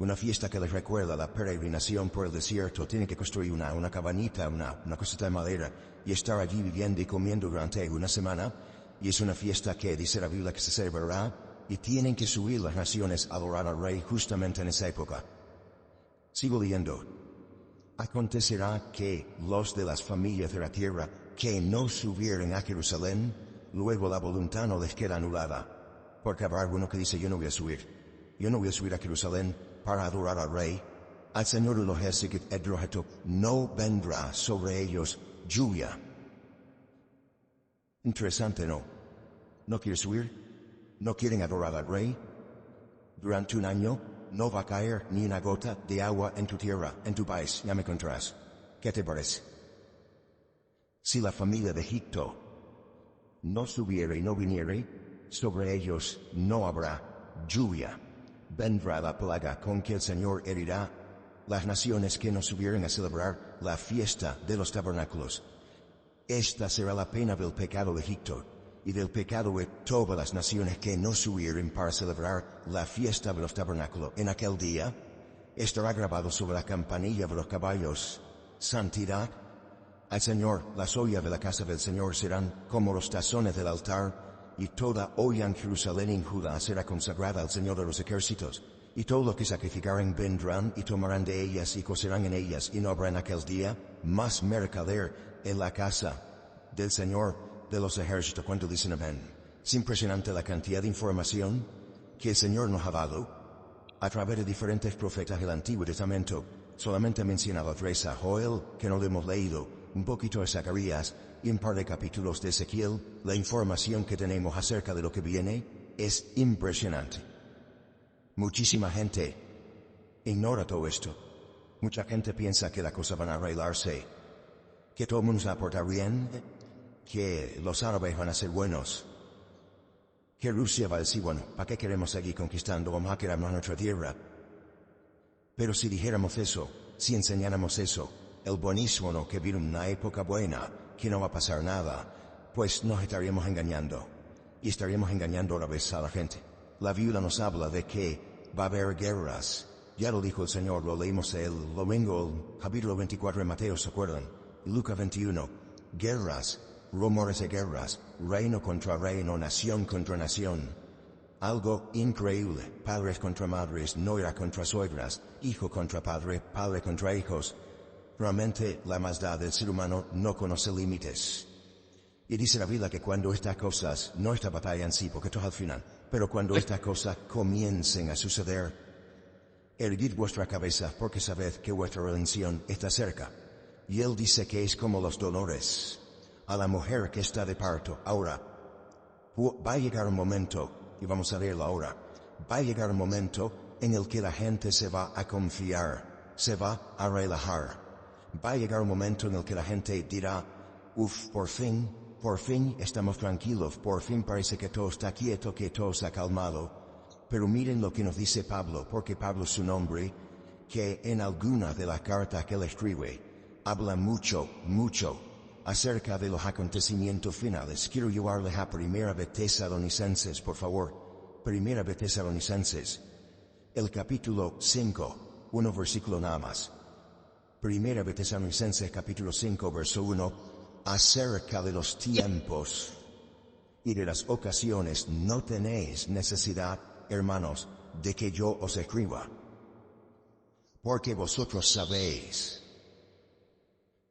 una fiesta que les recuerda la peregrinación por el desierto. Tienen que construir una cabanita, una cosita de madera, y estar allí viviendo y comiendo durante una semana. Y es una fiesta que dice la Biblia que se celebrará, y tienen que subir las naciones a adorar al Rey justamente en esa época. Sigo leyendo. Acontecerá que los de las familias de la tierra que no subieren a Jerusalén, luego la voluntad no les queda anulada. Porque habrá alguno que dice, yo no voy a subir a Jerusalén para adorar al Rey. Al Señor de los ejércitos no vendrá sobre ellos lluvia. Interesante, ¿no? ¿No quieren subir? ¿No quieren adorar al Rey? Durante un año no va a caer ni una gota de agua en tu tierra, en tu país. Ya me contarás. ¿Qué te parece? Si la familia de Egipto no subiere y no viniere, sobre ellos no habrá lluvia. Vendrá la plaga con que el Señor herirá las naciones que no subieren a celebrar la fiesta de los tabernáculos. Esta será la pena del pecado de Egipto y del pecado de todas las naciones que no subieren para celebrar la fiesta de los tabernáculos. En aquel día estará grabado sobre la campanilla de los caballos: santidad al Señor. Las ollas de la casa del Señor serán como los tazones del altar, y toda olla en Jerusalén y en Judá será consagrada al Señor de los ejércitos. Y todo lo que sacrificaren vendrán y tomarán de ellas y cocerán en ellas, y no habrá en aquel día más mercader en la casa del Señor de los ejércitos. ¿Cuánto dicen amén? Es impresionante la cantidad de información que el Señor nos ha dado a través de diferentes profetas del Antiguo Testamento. Solamente he mencionado tres: a Joel, que no lo hemos leído, un poquito de Zacarías y un par de capítulos de Ezequiel. La información que tenemos acerca de lo que viene es impresionante. Muchísima gente ignora todo esto. Mucha gente piensa que las cosas van a arreglarse, que todo el mundo se va a portar bien, que los árabes van a ser buenos, que Rusia va a decir, bueno, ¿para qué queremos seguir conquistando? Vamos a quedarnos en nuestra tierra. Pero si dijéramos eso, si enseñáramos eso, el buenísimo, ¿no?, que viene una época buena, que no va a pasar nada, pues nos estaríamos engañando. Y estaríamos engañando otra vez a la gente. La Biblia nos habla de que va a haber guerras. Ya lo dijo el Señor, lo leímos el domingo, el capítulo 24 de Mateo, ¿se acuerdan? Y Lucas 21. Guerras, rumores de guerras, reino contra reino, nación contra nación. Algo increíble. Padres contra madres, nuera contra suegras, hijo contra padre, padre contra hijos. Realmente la maldad del ser humano no conoce límites. Y dice la Biblia que cuando estas cosas, no esta batalla en sí, porque esto es al final, pero cuando estas cosas comiencen a suceder, erguid vuestra cabeza, porque sabed que vuestra redención está cerca. Y él dice que es como los dolores a la mujer que está de parto. Ahora, va a llegar un momento, y vamos a verlo ahora, va a llegar un momento en el que la gente se va a confiar, se va a relajar. Va a llegar un momento en el que la gente dirá, por fin estamos tranquilos, por fin parece que todo está quieto, que todo se ha calmado. Pero miren lo que nos dice Pablo, porque Pablo es su nombre, que en alguna de las cartas que él escribe, habla mucho acerca de los acontecimientos finales. Quiero llevarles a Primera de Tesalonicenses, por favor. Primera de Tesalonicenses, el capítulo 5, 1 versículo nada más. Primera de Tesalonicenses, capítulo 5, verso 1. Acerca de los tiempos y de las ocasiones no tenéis necesidad, hermanos, de que yo os escriba, porque vosotros sabéis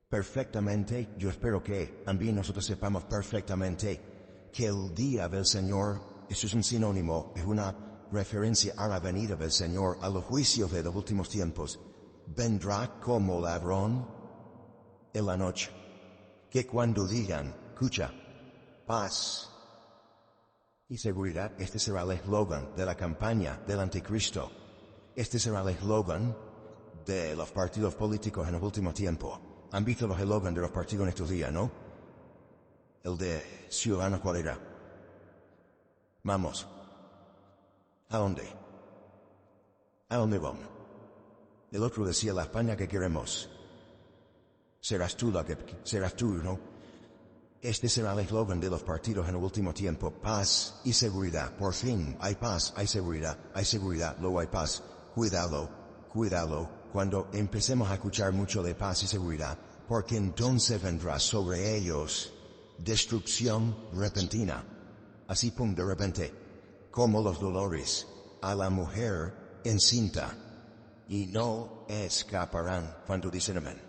perfectamente, yo espero que también nosotros sepamos perfectamente, que el día del Señor, eso es un sinónimo, es una referencia a la venida del Señor, a los juicios de los últimos tiempos, vendrá como ladrón en la noche. Que cuando digan, escucha, paz y seguridad, este será el eslogan de la campaña del anticristo. Este será el eslogan de los partidos políticos en el último tiempo. ¿Han visto los eslogans de los partidos en estos días, no? El de Ciudadanos, ¿cuál era? Vamos. ¿A dónde? ¿A dónde vamos? El otro decía, la España que queremos. Serás tú, ¿no? Este será el eslogan de los partidos en el último tiempo. Paz y seguridad. Por fin hay paz, hay seguridad, luego hay paz. Cuidado, cuidado cuando empecemos a escuchar mucho de paz y seguridad, porque entonces vendrá sobre ellos destrucción repentina. Así de repente, como los dolores a la mujer encinta, y no escaparán cuando dicen amén.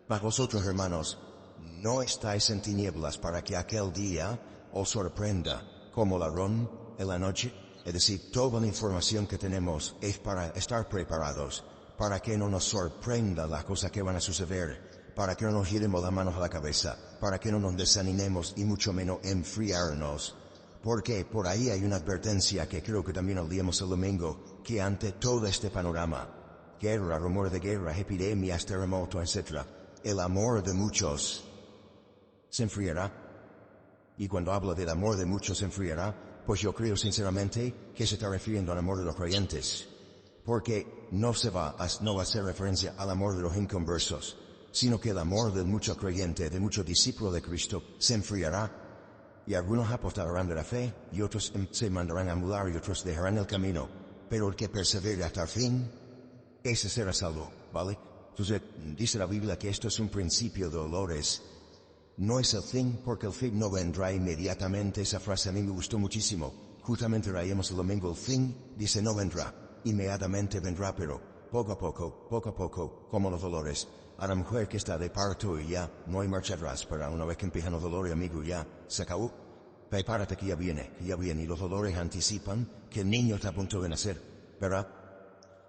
Mas vosotros, hermanos, no estáis en tinieblas para que aquel día os sorprenda como ladrón en la noche. Es decir, toda la información que tenemos es para estar preparados, para que no nos sorprenda las cosas que van a suceder, para que no nos giremos las manos a la cabeza, para que no nos desanimemos y mucho menos enfriarnos. Porque por ahí hay una advertencia que creo que también leíamos el domingo, que ante todo este panorama, guerra, rumor de guerra, epidemias, terremotos, etc., el amor de muchos se enfriará. Y cuando hablo del amor de muchos se enfriará, pues yo creo sinceramente que se está refiriendo al amor de los creyentes. Porque no va a hacer referencia al amor de los inconversos, sino que el amor de muchos creyentes, de muchos discípulos de Cristo, se enfriará. Y algunos apostarán de la fe, y otros se mandarán a anular, y otros dejarán el camino. Pero el que persevere hasta el fin, ese será salvo, ¿vale? Entonces, dice la Biblia que esto es un principio de dolores. No es el fin, porque el fin no vendrá inmediatamente. Esa frase a mí me gustó muchísimo. Justamente leíamos el domingo, el fin, dice no vendrá. Inmediatamente vendrá, pero poco a poco, como los dolores. A la mujer que está de parto y ya no hay marcha atrás, pero una vez que empiezan los dolores, amigo, ya se acabó. Prepárate que ya viene, y los dolores anticipan que el niño está a punto de nacer, ¿verdad?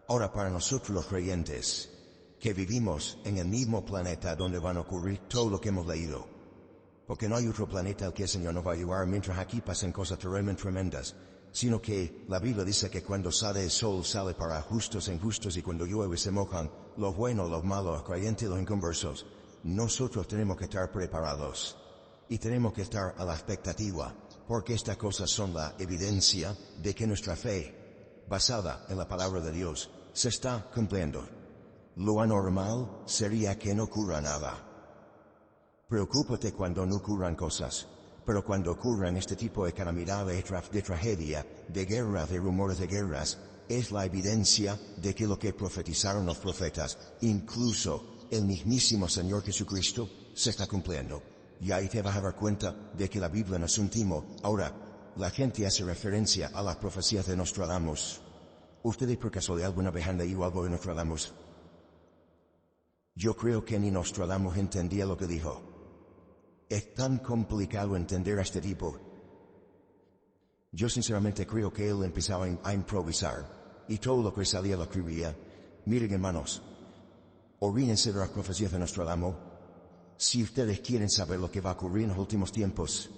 Ahora, para nosotros los creyentes, que vivimos en el mismo planeta donde van a ocurrir todo lo que hemos leído, porque no hay otro planeta al que el Señor nos va a llevar mientras aquí pasen cosas tremendas, sino que la Biblia dice que cuando sale el sol sale para justos e injustos, y cuando llueve se mojan los buenos, los malos, los creyentes y los inconversos. Nosotros tenemos que estar preparados y tenemos que estar a la expectativa, porque estas cosas son la evidencia de que nuestra fe, basada en la palabra de Dios, se está cumpliendo. Lo anormal sería que no ocurra nada. Preocúpate cuando no ocurran cosas, pero cuando ocurran este tipo de calamidades, de tragedia, de guerra, de rumores de guerras, es la evidencia de que lo que profetizaron los profetas, incluso el mismísimo Señor Jesucristo, se está cumpliendo. Y ahí te vas a dar cuenta de que la Biblia no es un timo. Ahora, la gente hace referencia a las profecías de Nostradamus. ¿Ustedes por casualidad alguna vez han leído algo de Nostradamus? Yo creo que ni Nostradamus entendía lo que dijo. Es tan complicado entender a este tipo. Yo sinceramente creo que él empezaba a improvisar, y todo lo que salía lo escribía. Miren, hermanos, orínense de las profecías de Nostradamus. Si ustedes quieren saber lo que va a ocurrir en los últimos tiempos,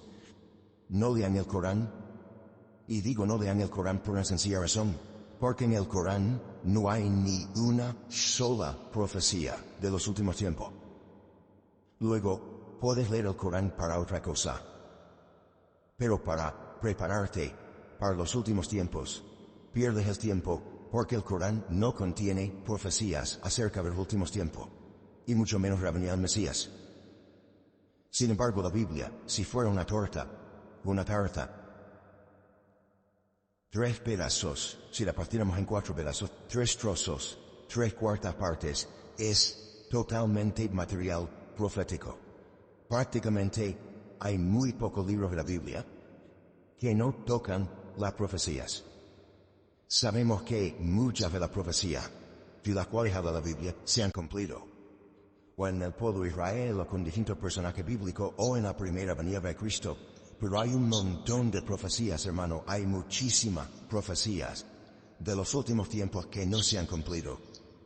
no lean el Corán. Y digo no lean el Corán por una sencilla razón, porque en el Corán no hay ni una sola profecía de los últimos tiempos. Luego, puedes leer el Corán para otra cosa, pero para prepararte para los últimos tiempos, pierdes el tiempo, porque el Corán no contiene profecías acerca de los últimos tiempos, y mucho menos la venida del Mesías. Sin embargo, la Biblia, si fuera una tarta, 3 pedazos, si la partiéramos en 4 pedazos, 3 trozos, 3/4 partes, es totalmente material profético. Prácticamente hay muy pocos libros de la Biblia que no tocan las profecías. Sabemos que muchas de las profecías de las cuales habla la Biblia se han cumplido, o en el pueblo de Israel, o con distintos personajes bíblicos, o en la primera venida de Cristo. Pero hay un montón de profecías, hermano, hay muchísimas profecías de los últimos tiempos que no se han cumplido.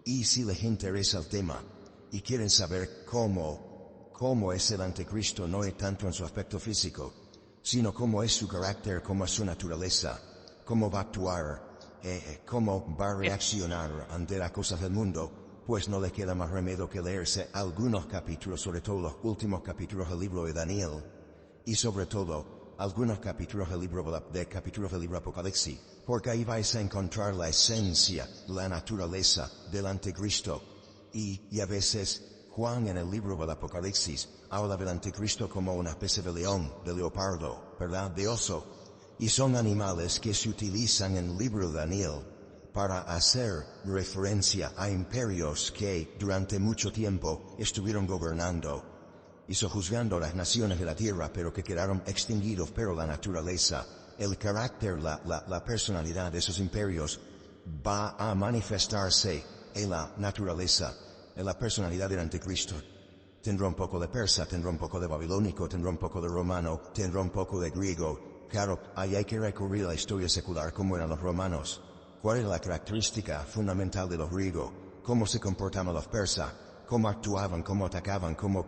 Y si les interesa el tema y quieren saber cómo es el anticristo, no es tanto en su aspecto físico, sino cómo es su carácter, cómo es su naturaleza, cómo va a actuar, cómo va a reaccionar ante las cosas del mundo, pues no le queda más remedio que leerse algunos capítulos, sobre todo los últimos capítulos del libro de Daniel, y sobre todo algunos capítulos del libro Apocalipsis, porque ahí vais a encontrar la esencia, la naturaleza del anticristo. Y a veces Juan en el libro del Apocalipsis habla del anticristo como una especie de león, de leopardo, ¿verdad? De oso. Y son animales que se utilizan en el libro de Daniel para hacer referencia a imperios que durante mucho tiempo estuvieron gobernando y sojuzgando las naciones de la tierra, pero que quedaron extinguidos. Pero la naturaleza, el carácter, la personalidad de esos imperios va a manifestarse en la naturaleza, en la personalidad del anticristo. Tendrá un poco de persa, tendrá un poco de babilónico, tendrá un poco de romano, tendrá un poco de griego. Claro, ahí hay que recurrir a la historia secular, cómo eran los romanos. ¿Cuál era la característica fundamental de los griegos? ¿Cómo se comportaban los persas? ¿Cómo actuaban? ¿Cómo atacaban? ¿Cómo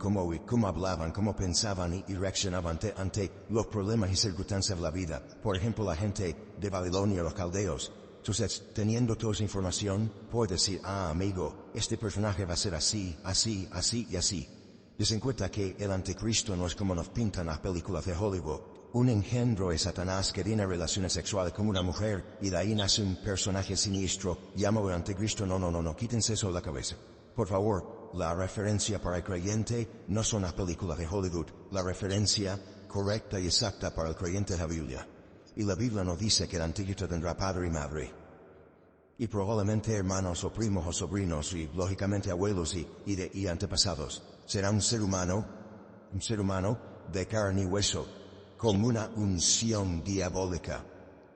hablaban? ¿Cómo pensaban y reaccionaban ante los problemas y circunstancias de la vida? Por ejemplo, la gente de Babilonia, los caldeos. Entonces, teniendo toda esa información, puede decir, amigo, este personaje va a ser así, así, así y así. Desen cuenta que el anticristo no es como nos pintan las películas de Hollywood. Un engendro de Satanás que tiene relaciones sexuales con una mujer y de ahí nace un personaje siniestro. Llamo al anticristo. No, quítense eso de la cabeza. Por favor, la referencia para el creyente no son las películas de Hollywood. La referencia correcta y exacta para el creyente es la Biblia. Y la Biblia nos dice que el anticristo tendrá padre y madre. Y probablemente hermanos o primos o sobrinos y lógicamente abuelos y antepasados. Será un ser humano de carne y hueso, con una unción diabólica,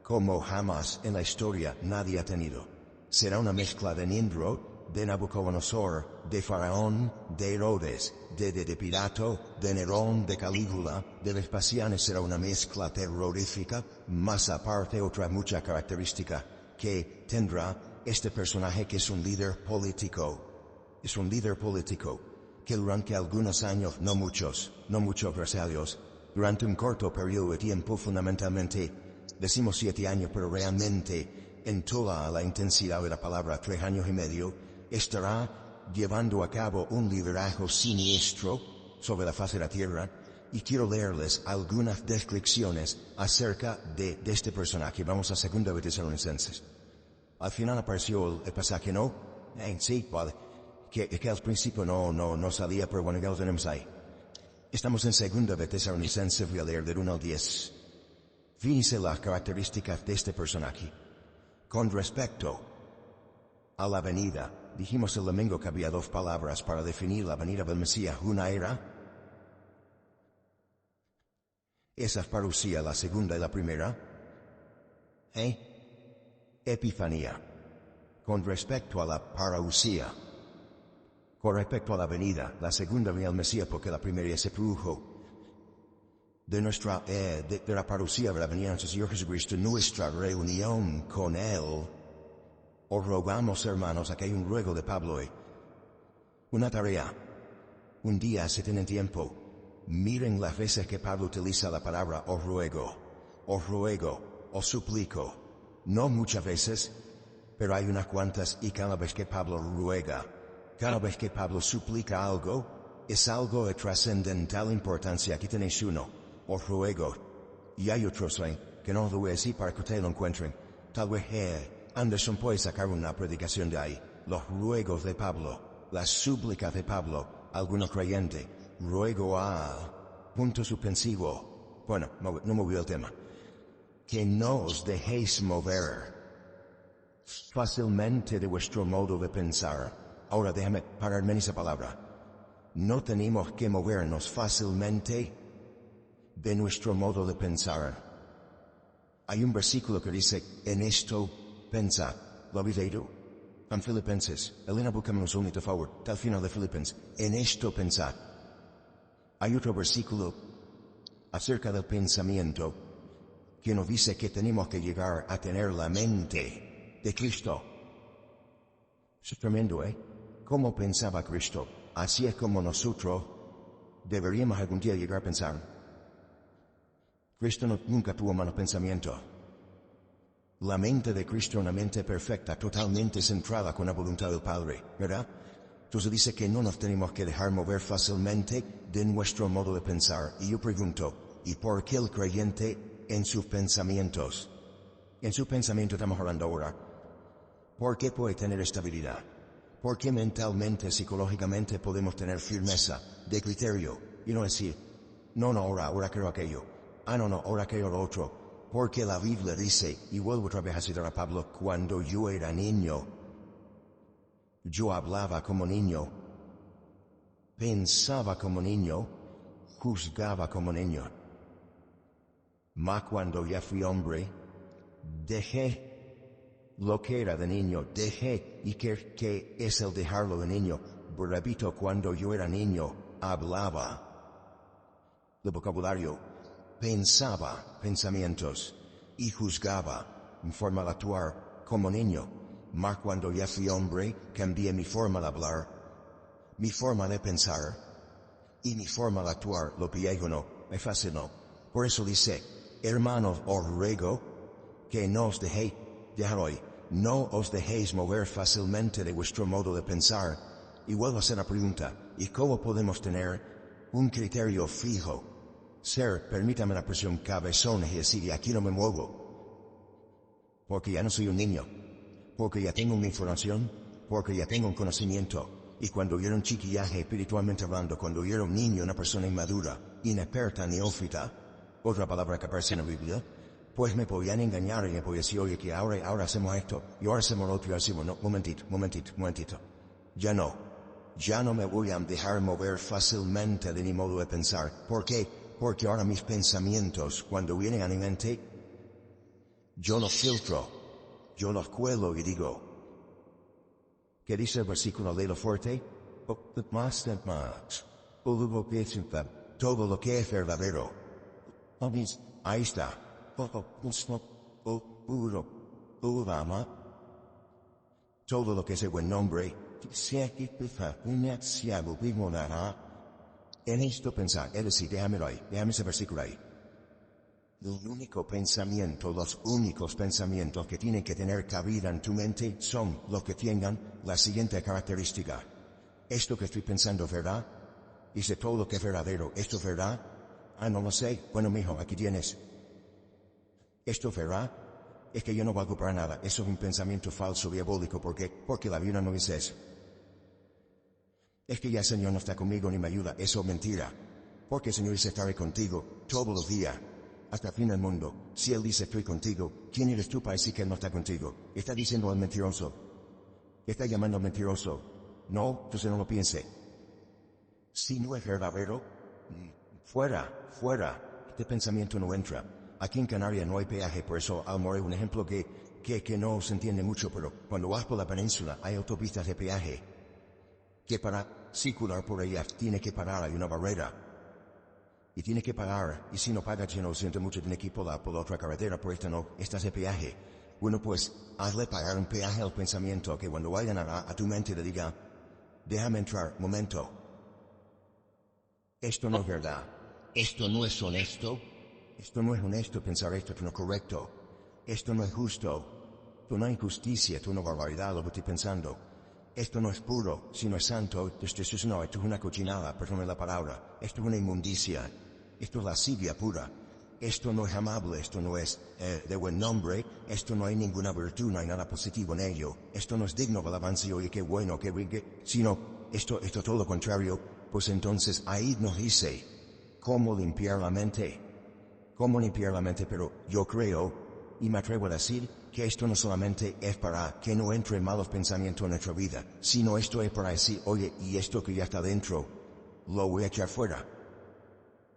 como jamás en la historia nadie ha tenido. Será una mezcla de Nimrod, de Nabucodonosor, de Faraón, de Herodes, de Pilato, de Nerón, de Calígula, de Vespasiano. Será una mezcla terrorífica, más aparte otra mucha característica que tendrá este personaje, que es un líder político. Es un líder político que durante algunos años, no muchos, gracias a Dios, durante un corto periodo de tiempo, fundamentalmente, decimos 7 años, pero realmente en toda la intensidad de la palabra 3 años y medio, estará llevando a cabo un liderazgo siniestro sobre la faz de la tierra. Y quiero leerles algunas descripciones acerca de este personaje. Vamos a 2 de Tesalonicenses. Al final apareció el pasaje, ¿no? Sí, vale. Que al principio no salía, pero bueno, ya lo tenemos ahí. Estamos en 2 de Tesalonicenses, voy a leer del 1 al 10. Fíjense las características de este personaje. Con respecto a la venida, dijimos el domingo que había 2 palabras para definir la venida del Mesías. Una era esa parucía, la segunda y la primera. Epifanía. Con respecto a la parucía, con respecto a la venida, la segunda venía el Mesías, porque la primera ya se produjo. De la parucía de la venida de nuestro Señor Jesucristo, nuestra reunión con Él. Os rogamos, hermanos, aquí hay un ruego de Pablo, una tarea. Un día, si tienen tiempo, miren las veces que Pablo utiliza la palabra os ruego, os suplico. No muchas veces, pero hay unas cuantas, y cada vez que Pablo ruega, cada vez que Pablo suplica algo, es algo de trascendental importancia. Aquí tenéis uno, os ruego. Y hay otros que no os lo voy a decir para que ustedes lo encuentren. Tal vez Anderson puede sacar una predicación de ahí. Los ruegos de Pablo, las súplicas de Pablo, alguno creyente. Ruego a... punto suspensivo. Bueno, no moví el tema. Que no os dejéis mover fácilmente de vuestro modo de pensar. Ahora déjame pararme en esa palabra. No tenemos que movernos fácilmente de nuestro modo de pensar. Hay un versículo que dice, en esto pensad. ¿Lo habéis leído? En Filipenses. Elena, búscame un segundito, por favor. Está al final de Filipenses. En esto pensad. Hay otro versículo acerca del pensamiento que nos dice que tenemos que llegar a tener la mente de Cristo. Eso es tremendo, ¿Cómo pensaba Cristo? Así es como nosotros deberíamos algún día llegar a pensar. Cristo nunca tuvo malos pensamientos. La mente de Cristo es una mente perfecta, totalmente centrada con la voluntad del Padre, ¿verdad? Entonces dice que no nos tenemos que dejar mover fácilmente de nuestro modo de pensar. Y yo pregunto, ¿y por qué el creyente en sus pensamientos? En su pensamiento estamos hablando ahora. ¿Por qué puede tener estabilidad? ¿Por qué mentalmente, psicológicamente podemos tener firmeza de criterio? Y no decir, no, ahora quiero aquello. No, ahora quiero lo otro. Porque la Biblia dice, y vuelvo otra vez a citar a Pablo, cuando yo era niño, yo hablaba como niño, pensaba como niño, juzgaba como niño. Mas cuando ya fui hombre, dejé lo que era de niño, dejé, y que es el dejarlo de niño. Repito, cuando yo era niño, hablaba. El vocabulario, pensaba pensamientos, y juzgaba, mi forma de actuar como niño. Mas cuando ya fui hombre, cambié mi forma de hablar, mi forma de pensar, y mi forma de actuar. Lo viejo no, me fascinó. Por eso dice, hermanos, os ruego que no os dejéis, no os dejéis mover fácilmente de vuestro modo de pensar. Y vuelvo a hacer la pregunta, ¿y cómo podemos tener un criterio fijo? Permítame la presión cabezón y decir, aquí no me muevo. Porque ya no soy un niño. Porque ya tengo una información. Porque ya tengo un conocimiento. Y cuando yo era un chiquillaje espiritualmente hablando, cuando yo era un niño, una persona inmadura, inexperta, neófita, otra palabra que aparece en la Biblia, pues me podían engañar y me podían decir, oye, que ahora hacemos esto, y ahora hacemos lo otro, y ahora decimos, no, momentito. Ya no me voy a dejar mover fácilmente de mi modo de pensar. ¿Por qué? Porque ahora mis pensamientos, cuando vienen a mi mente, yo los filtro, yo los cuelo y digo, ¿qué dice el versículo de lo fuerte? Todo lo que es verdadero. Ahí está. Todo lo que es de buen nombre. En esto pensar, es decir, déjame ese versículo ahí. Los únicos pensamientos que tienen que tener cabida en tu mente son los que tengan la siguiente característica. Esto que estoy pensando, ¿verdad? Dice todo lo que es verdadero. ¿Esto es verdad? Ah, no lo sé. Bueno, mijo, aquí tienes. ¿Esto es verdad? Es que yo no valgo para nada. Eso es un pensamiento falso, diabólico. ¿Por qué? Porque la Biblia no dice eso. Es que ya el Señor no está conmigo ni me ayuda. Eso es mentira. Porque el Señor dice estaré contigo todos los días, hasta el fin del mundo. Si Él dice estoy contigo, ¿quién eres tú para decir que Él no está contigo? Está diciendo al mentiroso. Está llamando al mentiroso. No, entonces no lo piense. Si no es verdadero, fuera. Este pensamiento no entra. Aquí en Canarias no hay peaje, por eso Almor es un ejemplo que no se entiende mucho, pero cuando vas por la península hay autopistas de peaje. Que para circular por ellas tiene que parar, hay una barrera. Y tiene que pagar, y si no pagas, yo no siento mucho, tiene que ir por la otra carretera, por esta no, esta es de peaje. Bueno, pues, hazle pagar un peaje al pensamiento, que cuando vayan a tu mente le diga, déjame entrar, momento. Esto no es verdad. Esto no es honesto. Esto no es honesto pensar esto, esto no es correcto. Esto no es justo. Esto no es injusticia, esto no es barbaridad lo que estoy pensando. Esto no es puro, sino es santo. Esto es una cochinada, perdóname la palabra. Esto es una inmundicia. Esto es lascivia pura. Esto no es amable, esto no es de buen nombre. Esto no hay ninguna virtud, no hay nada positivo en ello. Esto no es digno de alabanza y oye, qué bueno, qué rico. Sino, esto todo lo contrario. Pues entonces ahí nos dice cómo limpiar la mente. Cómo limpiar la mente, pero yo creo, y me atrevo a decir, que esto no solamente es para que no entren malos pensamientos en nuestra vida, sino esto es para decir, oye, y esto que ya está dentro, lo voy a echar fuera.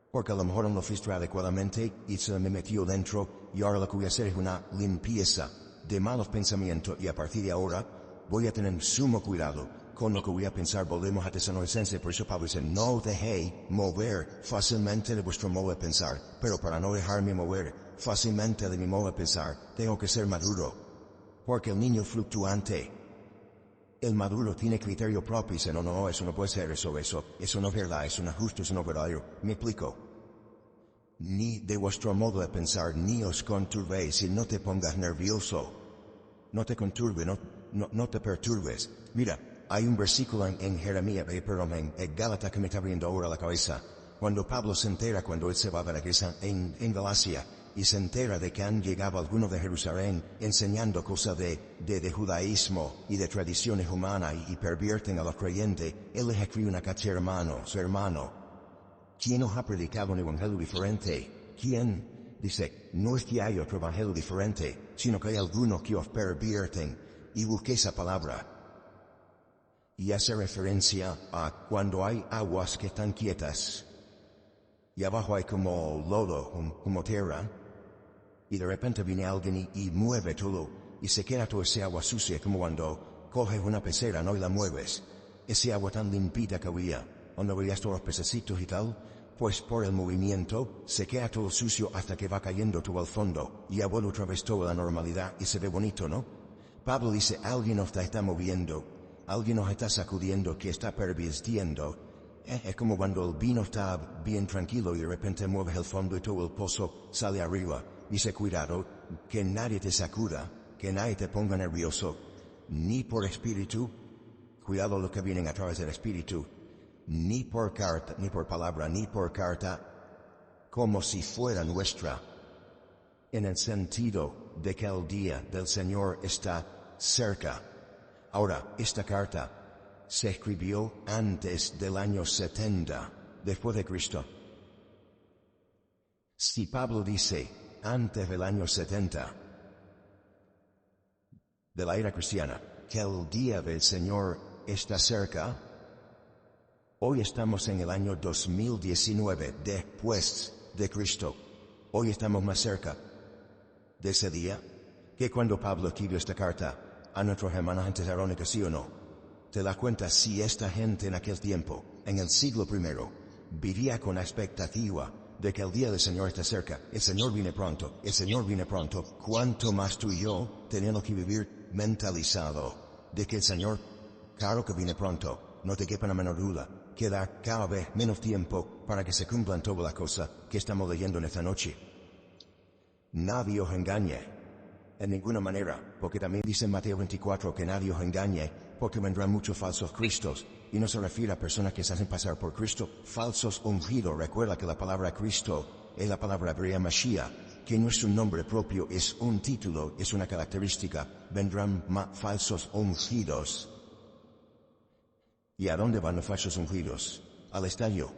Porque a lo mejor no lo filtré adecuadamente y se me metió dentro, y ahora lo que voy a hacer es una limpieza de malos pensamientos, y a partir de ahora voy a tener sumo cuidado con lo que voy a pensar. Volvemos a Tesalonicenses, por eso Pablo dice, no dejéis mover fácilmente de vuestro modo de pensar, pero para no dejarme mover fácilmente de mi modo de pensar, tengo que ser maduro. Porque el niño fluctuante, el maduro tiene criterio propio y dice, no, eso no puede ser, eso no es verdad, eso no es justo, eso no es verdadero. Me explico. Ni de vuestro modo de pensar, ni os conturbéis, y no te pongas nervioso. No te conturbe, no te perturbes. Mira, hay un versículo en Jeremías, en Gálatas que me está abriendo ahora la cabeza. Cuando Pablo se entera, cuando él se va a la iglesia en Galacia, y se entera de que han llegado algunos de Jerusalén enseñando cosas de judaísmo y de tradiciones humanas y pervierten a los creyentes, él les escribe una carta, su hermano, ¿quién os ha predicado un evangelio diferente? ¿Quién? Dice, no es que hay otro evangelio diferente, sino que hay algunos que os pervierten, y busqué esa palabra. Y hace referencia a cuando hay aguas que están quietas, y abajo hay como lodo, como tierra, y de repente viene alguien y mueve todo, y se queda toda esa agua sucia, como cuando coges una pecera, ¿no? Y la mueves. Ese agua tan limpita que había, donde veías todos los pececitos y tal, pues por el movimiento se queda todo sucio hasta que va cayendo todo al fondo, y ya vuelve otra vez toda la normalidad, y se ve bonito, ¿no? Pablo dice, alguien nos está moviendo, alguien nos está sacudiendo, que está pervirtiendo. Es como cuando el vino está bien tranquilo y de repente mueves el fondo y todo el pozo sale arriba. Dice, cuidado, que nadie te sacuda, que nadie te ponga nervioso, ni por espíritu, cuidado lo que vienen a través del espíritu, ni por carta, ni por palabra, ni por carta, como si fuera nuestra, en el sentido de que el día del Señor está cerca. Ahora, esta carta se escribió antes del año 70, después de Cristo. Si Pablo dice, antes del año 70, de la era cristiana, que el día del Señor está cerca, hoy estamos en el año 2019, después de Cristo. Hoy estamos más cerca de ese día que cuando Pablo escribió esta carta a nuestros hermanos tesalónicos, ¿sí o no? Te das cuenta si esta gente en aquel tiempo, en el siglo I, vivía con la expectativa de que el día del Señor está cerca, el Señor viene pronto, el Señor viene pronto. Cuanto más tú y yo tenemos que vivir mentalizado de que el Señor, claro que viene pronto, no te quepa la menor duda, queda cada vez menos tiempo para que se cumplan todas las cosas que estamos leyendo en esta noche. Nadie os engañe, en ninguna manera, porque también dice en Mateo 24 que nadie os engañe, porque vendrán muchos falsos cristos, y no se refiere a personas que se hacen pasar por Cristo, falsos ungidos. Recuerda que la palabra Cristo es la palabra hebrea Mashiach, que no es un nombre propio, es un título, es una característica. Vendrán falsos ungidos. ¿Y a dónde van los falsos ungidos? Al estadio.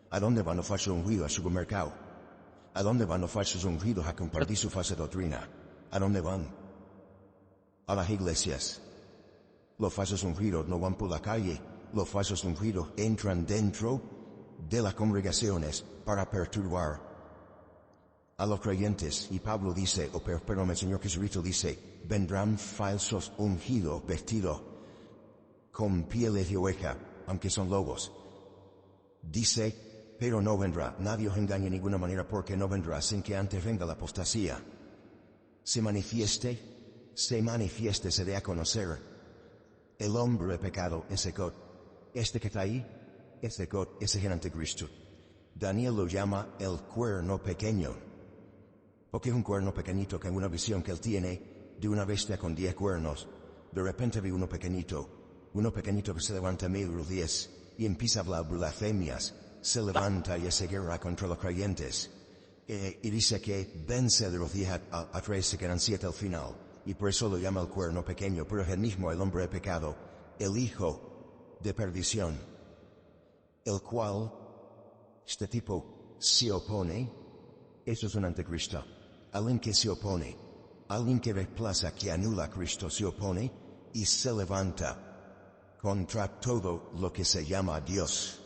¿A dónde van los falsos ungidos? Al supermercado. ¿A dónde van los falsos ungidos a compartir su falsa doctrina? ¿A dónde van? A las iglesias. Los falsos ungidos no van por la calle, los falsos ungidos entran dentro de las congregaciones para perturbar a los creyentes. Y Pablo dice, perdón, el Señor Jesucristo dice, vendrán falsos ungidos vestidos con pieles de oveja, aunque son lobos. Dice, pero no vendrá, nadie os engañe de ninguna manera, porque no vendrá sin que antes venga la apostasía. Se manifieste, se dé a conocer el hombre de pecado en Secot. Este que está ahí, es Secot, ese es el anticristo. Daniel lo llama el cuerno pequeño, porque es un cuerno pequeñito que en una visión que él tiene de una bestia con 10 cuernos, de repente ve uno pequeñito que se levanta medio de los 10 y empieza a hablar blasfemias, se levanta y hace guerra contra los creyentes. Y dice que vence de los 10 a 13, que eran 7 al final. Y por eso lo llama el cuerno pequeño, pero es el mismo, el hombre de pecado, el hijo de perdición, el cual, este tipo, se opone. Eso es un anticristo. Alguien que se opone, alguien que reemplaza, que anula a Cristo, se opone y se levanta contra todo lo que se llama Dios.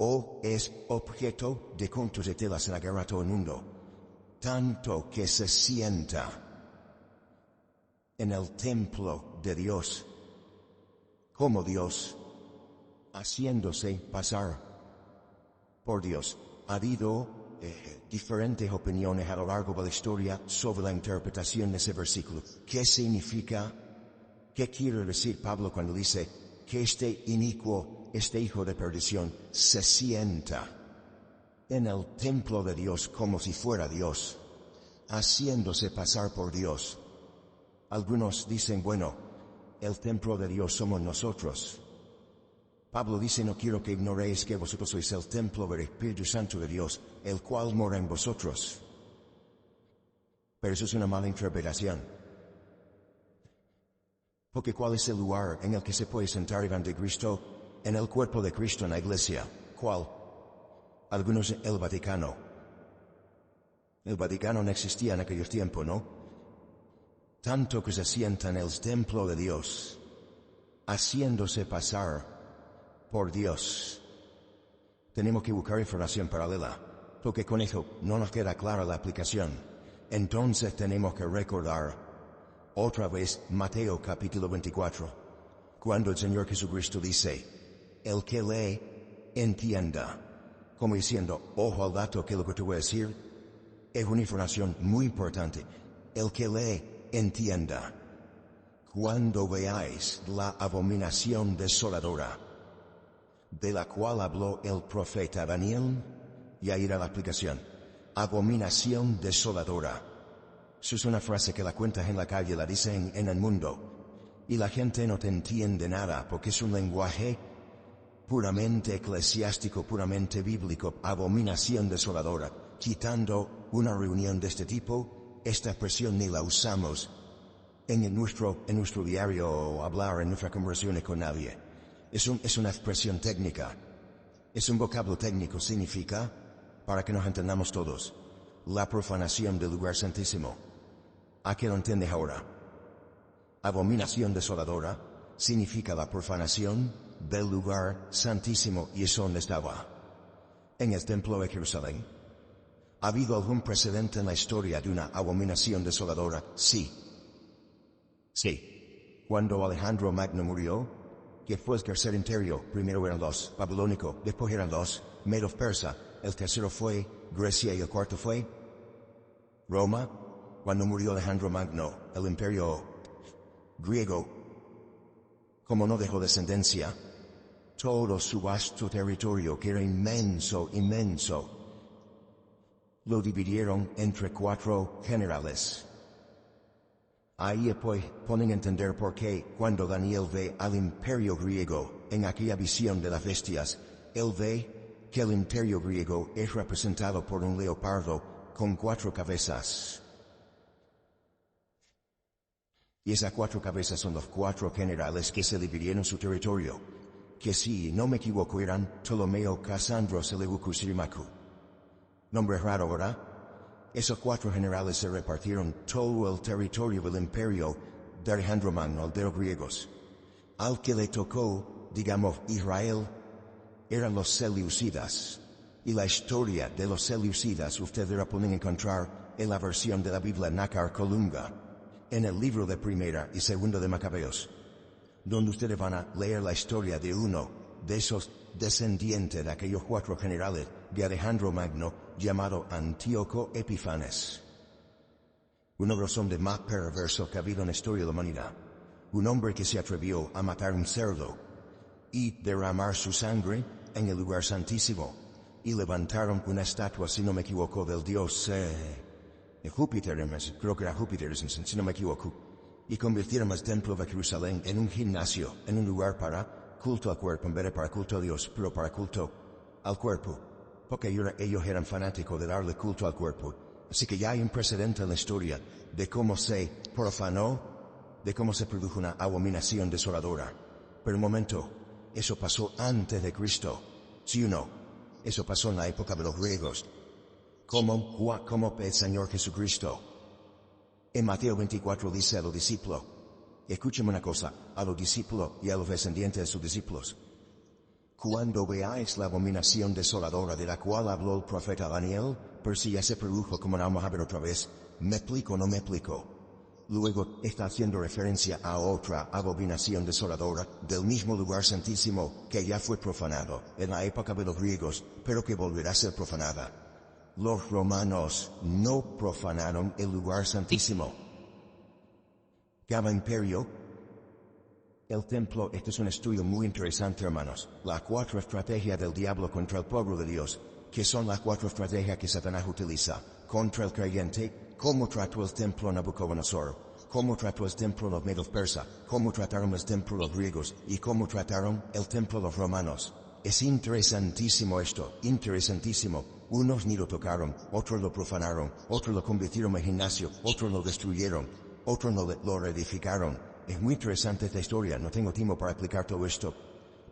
O es objeto de contos de telas en la guerra a todo el mundo, tanto que se sienta en el templo de Dios, como Dios, haciéndose pasar por Dios. Ha habido diferentes opiniones a lo largo de la historia sobre la interpretación de ese versículo. ¿Qué significa? ¿Qué quiere decir Pablo cuando dice que este inicuo, este hijo de perdición, se sienta en el templo de Dios como si fuera Dios, haciéndose pasar por Dios? Algunos dicen, bueno, el templo de Dios somos nosotros. Pablo dice, no quiero que ignoréis que vosotros sois el templo del Espíritu Santo de Dios, el cual mora en vosotros. Pero eso es una mala interpretación. Porque ¿cuál es el lugar en el que se puede sentar el anticristo? En el cuerpo de Cristo, en la iglesia. ¿Cuál? Algunos, el Vaticano. El Vaticano no existía en aquellos tiempos, ¿no? Tanto que se sienta en el templo de Dios, haciéndose pasar por Dios. Tenemos que buscar información paralela, porque con eso no nos queda clara la aplicación. Entonces tenemos que recordar otra vez Mateo capítulo 24, cuando el Señor Jesucristo dice, el que lee, entienda. Como diciendo, ojo al dato que lo que te voy a decir es una información muy importante. El que lee, entienda. Cuando veáis la abominación desoladora, de la cual habló el profeta Daniel, ya irá la aplicación. Abominación desoladora. Eso es una frase que la cuentas en la calle, la dicen en el mundo, y la gente no te entiende nada, porque es un lenguaje puramente eclesiástico, puramente bíblico. Abominación desoladora. Quitando una reunión de este tipo, esta expresión ni la usamos en nuestro diario hablar, en nuestras conversaciones con nadie. Es una expresión técnica. Es un vocablo técnico. Significa, para que nos entendamos todos, la profanación del lugar santísimo. ¿A qué lo entiendes ahora? Abominación desoladora significa la profanación del lugar santísimo. ¿Y eso dónde estaba? En el templo de Jerusalén. ¿Ha habido algún precedente en la historia de una abominación desoladora? Sí. Sí. Cuando Alejandro Magno murió, que fue el tercer imperio, primero eran los babilónicos, después eran los medos persa, el tercero fue Grecia y el cuarto fue Roma. Cuando murió Alejandro Magno, el imperio griego, como no dejó descendencia, todo su vasto territorio, que era inmenso, lo dividieron entre 4 generales. Ahí pues ponen a entender por qué cuando Daniel ve al imperio griego en aquella visión de las bestias, él ve que el imperio griego es representado por un leopardo con 4 cabezas. Y esas 4 cabezas son los 4 generales que se dividieron su territorio, que si no me equivoco eran Ptolomeo, Casandro, Seleucus y Sirimaco. Nombre raro, ¿verdad? Esos 4 generales se repartieron todo el territorio del imperio de Alejandro Magno, de los griegos. Al que le tocó, digamos, Israel, eran los seleucidas. Y la historia de los seleucidas ustedes la pueden encontrar en la versión de la Biblia Nácar Colunga, en el libro de Primera y Segunda de Macabeos, donde ustedes van a leer la historia de uno de esos descendientes de aquellos 4 generales de Alejandro Magno, llamado Antíoco Epifanes. Uno de los hombres más perversos que ha habido en la historia de la humanidad. Un hombre que se atrevió a matar un cerdo y derramar su sangre en el lugar santísimo. Y levantaron una estatua, si no me equivoco, del dios Júpiter, creo que era Júpiter, si no me equivoco. Y convirtieron el templo de Jerusalén en un gimnasio, en un lugar para culto al cuerpo, en vez de para culto a Dios, pero para culto al cuerpo. Porque ellos eran fanáticos de darle culto al cuerpo. Así que ya hay un precedente en la historia de cómo se profanó, de cómo se produjo una abominación desoladora. Pero un momento, eso pasó antes de Cristo, ¿sí o no? Eso pasó en la época de los griegos. Como el Señor Jesucristo. En Mateo 24 dice a los discípulos, escúcheme una cosa, a los discípulos y a los descendientes de sus discípulos. Cuando veáis la abominación desoladora de la cual habló el profeta Daniel, por si ya se produjo, como vamos a ver otra vez, ¿me explico o no me explico? Luego está haciendo referencia a otra abominación desoladora del mismo lugar santísimo que ya fue profanado en la época de los griegos, pero que volverá a ser profanada. Los romanos no profanaron el lugar santísimo. Cada imperio, el templo, este es un estudio muy interesante, hermanos. Las 4 estrategias del diablo contra el pueblo de Dios, que son las 4 estrategias que Satanás utiliza contra el creyente. Cómo trató el templo Nabucodonosor, cómo trató el templo los medos persas, cómo trataron el templo los griegos y cómo trataron el templo los romanos. Es interesantísimo esto, interesantísimo. Unos ni lo tocaron, otros lo profanaron, otros lo convirtieron en gimnasio, otros lo destruyeron, otros lo reedificaron. Es muy interesante esta historia, no tengo tiempo para explicar todo esto.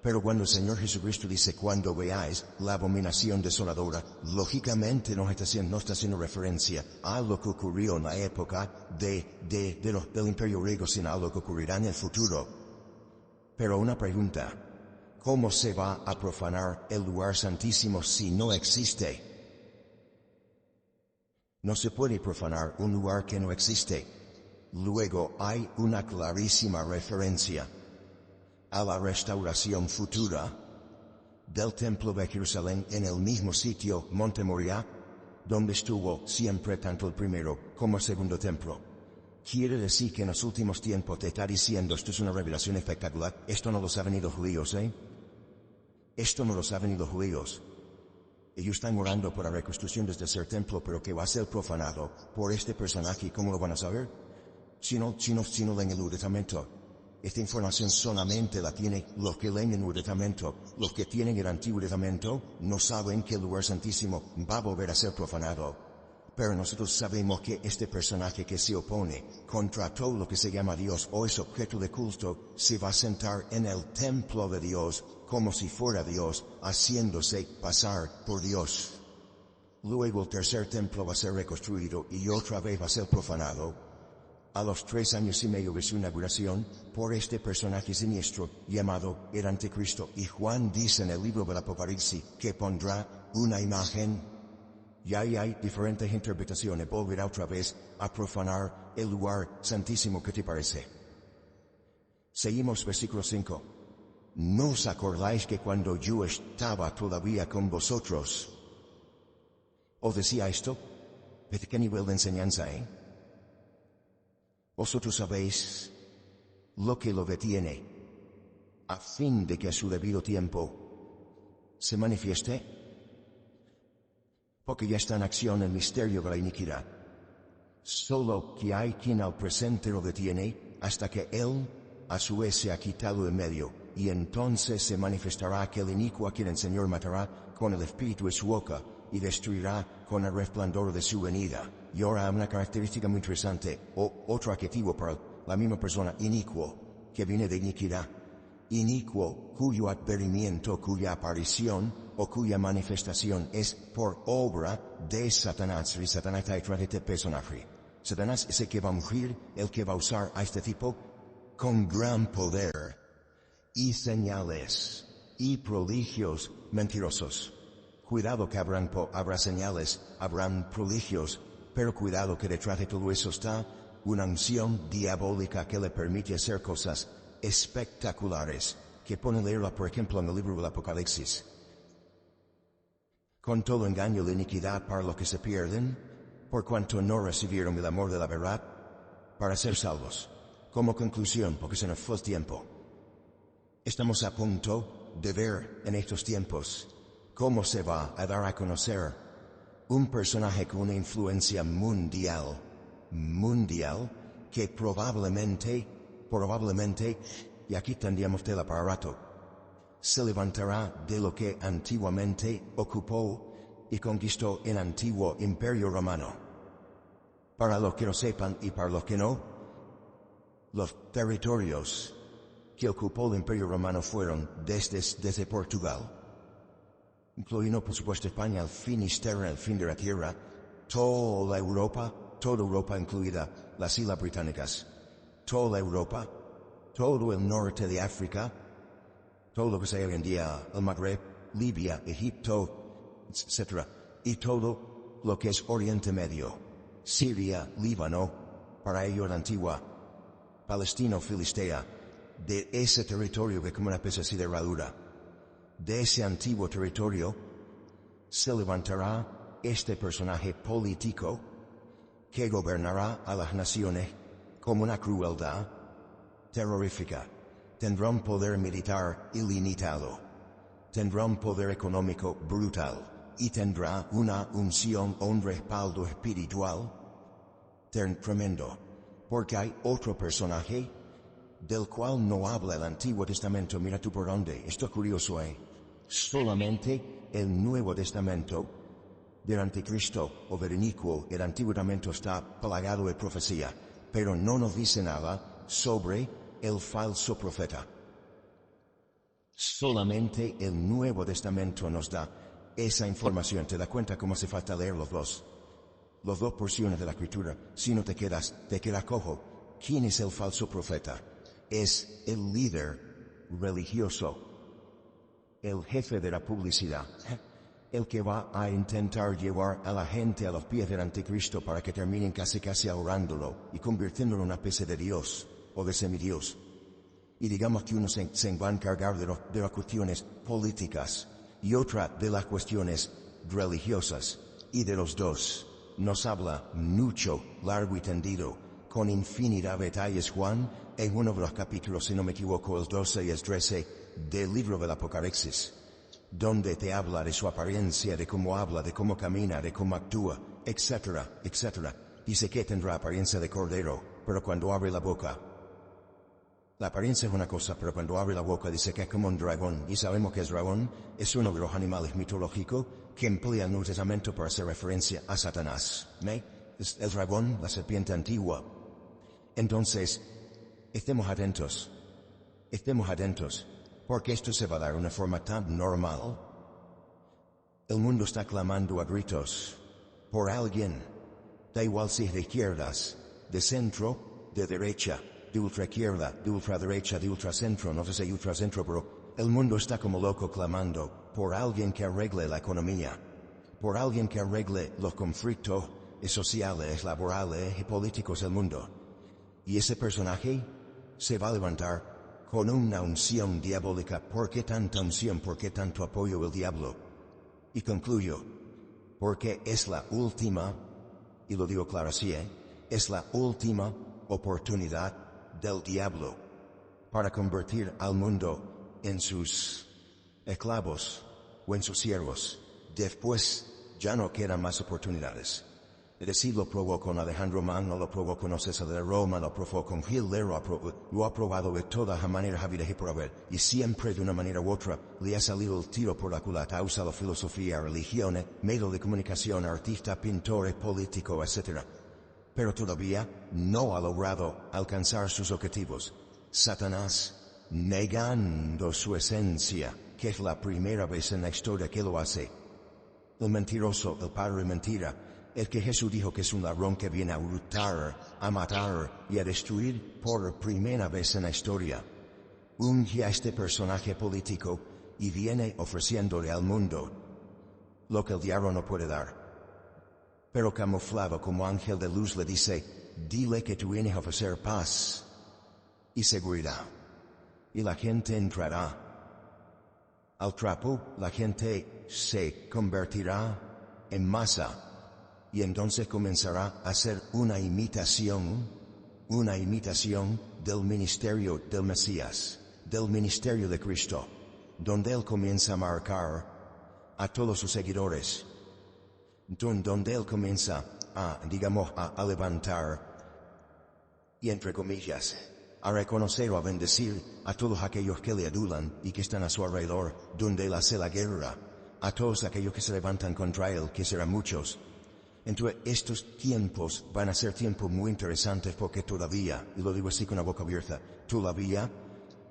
Pero cuando el Señor Jesucristo dice cuando veáis la abominación desoladora, lógicamente no está haciendo referencia a lo que ocurrió en la época del Imperio Griego, sino a lo que ocurrirá en el futuro. Pero una pregunta, ¿cómo se va a profanar el lugar santísimo si no existe? No se puede profanar un lugar que no existe. Luego hay una clarísima referencia a la restauración futura del Templo de Jerusalén en el mismo sitio, Monte Moriah, donde estuvo siempre tanto el primero como el segundo templo. Quiere decir que en los últimos tiempos te está diciendo, esto es una revelación espectacular, esto no lo saben ni los judíos, Esto no lo saben ni los judíos. Ellos están orando por la reconstrucción del tercer templo, pero que va a ser profanado por este personaje. ¿Cómo lo van a saber? Si no leen el Nuevo Testamento. Esta información solamente la tienen los que leen el Nuevo Testamento. Los que tienen el Antiguo Testamento no saben que el lugar santísimo va a volver a ser profanado. Pero nosotros sabemos que este personaje que se opone contra todo lo que se llama Dios o es objeto de culto, se va a sentar en el templo de Dios como si fuera Dios, haciéndose pasar por Dios. Luego el tercer templo va a ser reconstruido y otra vez va a ser profanado. A los 3 años y medio de su inauguración, por este personaje siniestro llamado el Anticristo, y Juan dice en el libro del Apocalipsis que pondrá una imagen. Y ahí hay diferentes interpretaciones. Volverá otra vez a profanar el lugar santísimo. ¿Qué te parece? Seguimos versículo 5. ¿No os acordáis que cuando yo estaba todavía con vosotros os decía esto? ¿De qué nivel de enseñanza, Vosotros sabéis lo que lo detiene, a fin de que a su debido tiempo se manifieste, porque ya está en acción el misterio de la iniquidad. Solo que hay quien al presente lo detiene, hasta que él a su vez se ha quitado de medio, y entonces se manifestará aquel inicuo a quien el Señor matará con el espíritu de su boca, y destruirá con el resplandor de su venida. Y ahora una característica muy interesante, o otro adjetivo para la misma persona, inicuo, que viene de iniquidad. Inicuo, cuyo advenimiento, cuya aparición o cuya manifestación es por obra de Satanás. Y Satanás está detrás de este personaje. Satanás es el que va a ungir, el que va a usar a este tipo con gran poder y señales y prodigios mentirosos. Cuidado que habrá señales, habrán prodigios, pero cuidado que detrás de todo eso está una unción diabólica que le permite hacer cosas espectaculares, que pone a leerla, por ejemplo, en el libro del Apocalipsis. Con todo engaño de iniquidad para los que se pierden, por cuanto no recibieron el amor de la verdad, para ser salvos. Como conclusión, porque se nos fue el tiempo, estamos a punto de ver en estos tiempos cómo se va a dar a conocer un personaje con una influencia mundial, que probablemente, y aquí tendríamos tela para rato, se levantará de lo que antiguamente ocupó y conquistó el antiguo Imperio Romano. Para los que lo sepan y para los que no, los territorios que ocupó el Imperio Romano fueron desde Portugal, incluyendo por supuesto España, el Finisterre, el fin de la tierra, toda Europa incluida las Islas Británicas, toda Europa, todo el norte de África, todo lo que sea hoy en día, el Magreb, Libia, Egipto, etc. Y todo lo que es Oriente Medio, Siria, Líbano, para ello la antigua Palestino-Filistea, de ese territorio que como una especie así de herradura. De ese antiguo territorio se levantará este personaje político que gobernará a las naciones con una crueldad terrorífica. Tendrá un poder militar ilimitado, tendrá un poder económico brutal y tendrá una unción o un respaldo espiritual tremendo. Porque hay otro personaje del cual no habla el Antiguo Testamento. Mira tú por dónde. Esto es curioso, Solamente el Nuevo Testamento del Anticristo o del inicuo, el Antiguo Testamento está plagado de profecía, pero no nos dice nada sobre el falso profeta. Solamente el Nuevo Testamento nos da esa información. ¿Te das cuenta cómo hace falta leer los dos porciones de la Escritura? Si no te queda cojo. ¿Quién es el falso profeta? Es el líder religioso, el jefe de la publicidad, el que va a intentar llevar a la gente a los pies del anticristo para que terminen casi adorándolo y convirtiéndolo en una especie de Dios o de semidios. Y digamos que uno se va a encargar de las cuestiones políticas y otra de las cuestiones religiosas. Y de los dos nos habla mucho, largo y tendido, con infinidad de detalles Juan, en uno de los capítulos, si no me equivoco, el 12 y el 13 del libro del Apocalipsis, donde te habla de su apariencia, de cómo habla, de cómo camina, de cómo actúa, etcétera, etcétera. Dice que tendrá apariencia de cordero, pero cuando abre la boca, la apariencia es una cosa, pero cuando abre la boca dice que es como un dragón. Y sabemos que el dragón es uno de los animales mitológicos que emplea el Nuevo Testamento para hacer referencia a Satanás. ¿Me? Es el dragón, la serpiente antigua. Entonces, estemos atentos, porque esto se va a dar de una forma tan normal. El mundo está clamando a gritos por alguien, da igual si es de izquierdas, de centro, de derecha, de ultraizquierda, de ultraderecha, de ultracentro, no sé si hay ultracentro, pero el mundo está como loco clamando por alguien que arregle la economía, por alguien que arregle los conflictos sociales, laborales y políticos del mundo. Y ese personaje se va a levantar con una unción diabólica. ¿Por qué tanta unción? ¿Por qué tanto apoyo del diablo? Y concluyo, porque es la última, y lo digo claro así, es la última oportunidad del diablo para convertir al mundo en sus esclavos o en sus siervos. Después ya no quedan más oportunidades. Es decir, lo probó con Alejandro Magno, lo probó con César de Roma, lo probó con Hitler, lo ha probado de todas las maneras habidas y por haber. Y siempre de una manera u otra le ha salido el tiro por la culata. Ha usado filosofía, religiones, medios de comunicación, artistas, pintores, políticos, etc. Pero todavía no ha logrado alcanzar sus objetivos. Satanás, negando su esencia, que es la primera vez en la historia que lo hace. El mentiroso, el padre de mentira, el que Jesús dijo que es un ladrón que viene a hurtar, a matar y a destruir por primera vez en la historia. Unge a este personaje político y viene ofreciéndole al mundo lo que el diablo no puede dar. Pero camuflado como ángel de luz le dice, dile que tú vienes a ofrecer paz y seguridad. Y la gente entrará al trapo, la gente se convertirá en masa. Y entonces comenzará a hacer una imitación del ministerio del Mesías, del ministerio de Cristo, donde Él comienza a marcar a todos sus seguidores, donde Él comienza a levantar, y entre comillas, a reconocer o a bendecir a todos aquellos que le adulan y que están a su alrededor, donde Él hace la guerra, a todos aquellos que se levantan contra Él, que serán muchos. Entonces, estos tiempos van a ser tiempos muy interesantes porque todavía, y lo digo así con la boca abierta, todavía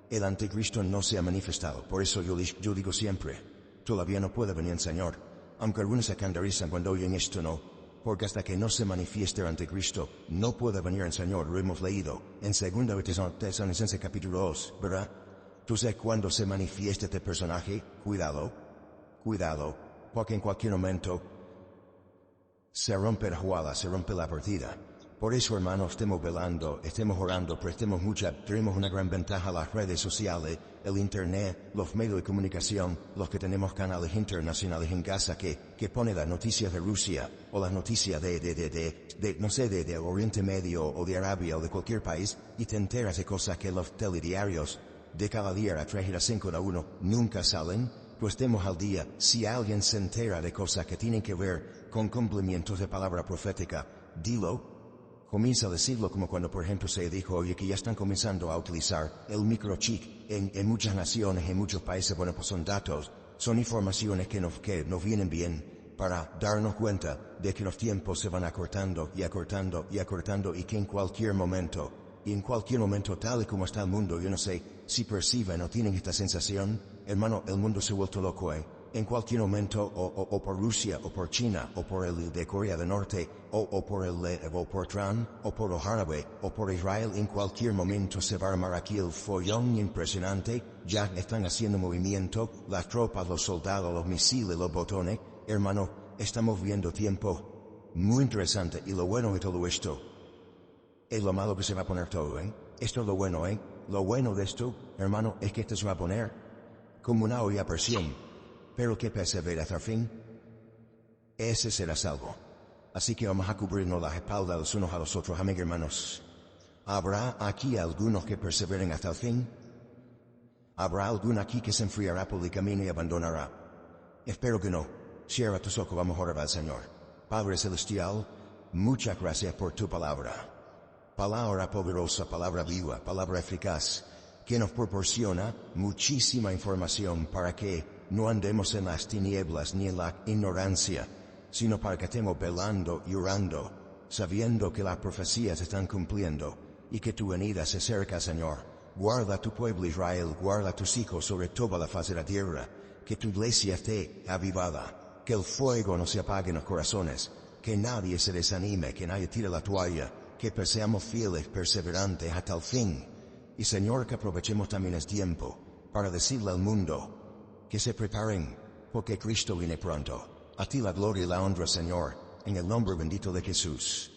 el anticristo no se ha manifestado. Por eso yo digo siempre, todavía no puede venir el Señor. Aunque algunos se escandalizan cuando oyen esto, no. Porque hasta que no se manifieste el anticristo, no puede venir el Señor. Lo hemos leído en 2 Tesalonicenses capítulo 2, ¿verdad? Entonces, cuando se manifieste este personaje, cuidado, porque en cualquier momento se rompe la jugada, se rompe la partida. Por eso, hermanos, estemos velando, estemos orando, tenemos una gran ventaja las redes sociales, el internet, los medios de comunicación, los que tenemos canales internacionales en casa que pone las noticias de Rusia, o las noticias de Oriente Medio, o de Arabia, o de cualquier país, y te enteras de cosas que los telediarios de cada día a las 3 y a las 5 de uno nunca salen. Pues estemos al día. Si alguien se entera de cosas que tienen que ver con cumplimientos de palabra profética, dilo, comienza a decirlo, como cuando por ejemplo se dijo, oye, que ya están comenzando a utilizar el microchip en muchas naciones, en muchos países. Bueno, pues son datos, son informaciones que nos vienen bien para darnos cuenta de que los tiempos se van acortando y acortando y acortando, y que en cualquier momento tal y como está el mundo, yo no sé si perciben o tienen esta sensación, Hermano, el mundo se ha vuelto loco, ¿eh? En cualquier momento, o por Rusia, o por China, o por el de Corea del Norte, o por o por Trump, o por el árabe, o por Israel, en cualquier momento se va a armar aquí el follón impresionante. Ya están haciendo movimiento, las tropas, los soldados, los misiles, los botones. Hermano, estamos viendo tiempo muy interesante, y lo bueno de todo esto es lo malo que se va a poner todo, ¿eh? Esto es lo bueno, ¿eh? Lo bueno de esto, hermano, es que esto se va a poner como una olla a presión. Pero el que persevera hasta el fin, ese será salvo. Así que vamos a cubrirnos las espaldas los unos a los otros, amigos hermanos. ¿Habrá aquí algunos que perseveren hasta el fin? ¿Habrá alguno aquí que se enfriará por el camino y abandonará? Espero que no. Cierra tus ojos, vamos a orar al Señor. Padre Celestial, muchas gracias por tu palabra. Palabra poderosa, palabra viva, palabra eficaz, que nos proporciona muchísima información para que no andemos en las tinieblas ni en la ignorancia, sino para que estemos velando y orando, sabiendo que las profecías están cumpliendo y que tu venida se acerca, Señor. Guarda a tu pueblo Israel, guarda a tus hijos sobre toda la faz de la tierra, que tu iglesia esté avivada, que el fuego no se apague en los corazones, que nadie se desanime, que nadie tire la toalla, que seamos fieles, perseverantes hasta el fin. Y Señor, que aprovechemos también el tiempo para decirle al mundo que se preparen, porque Cristo viene pronto. A ti la gloria y la honra, Señor, en el nombre bendito de Jesús.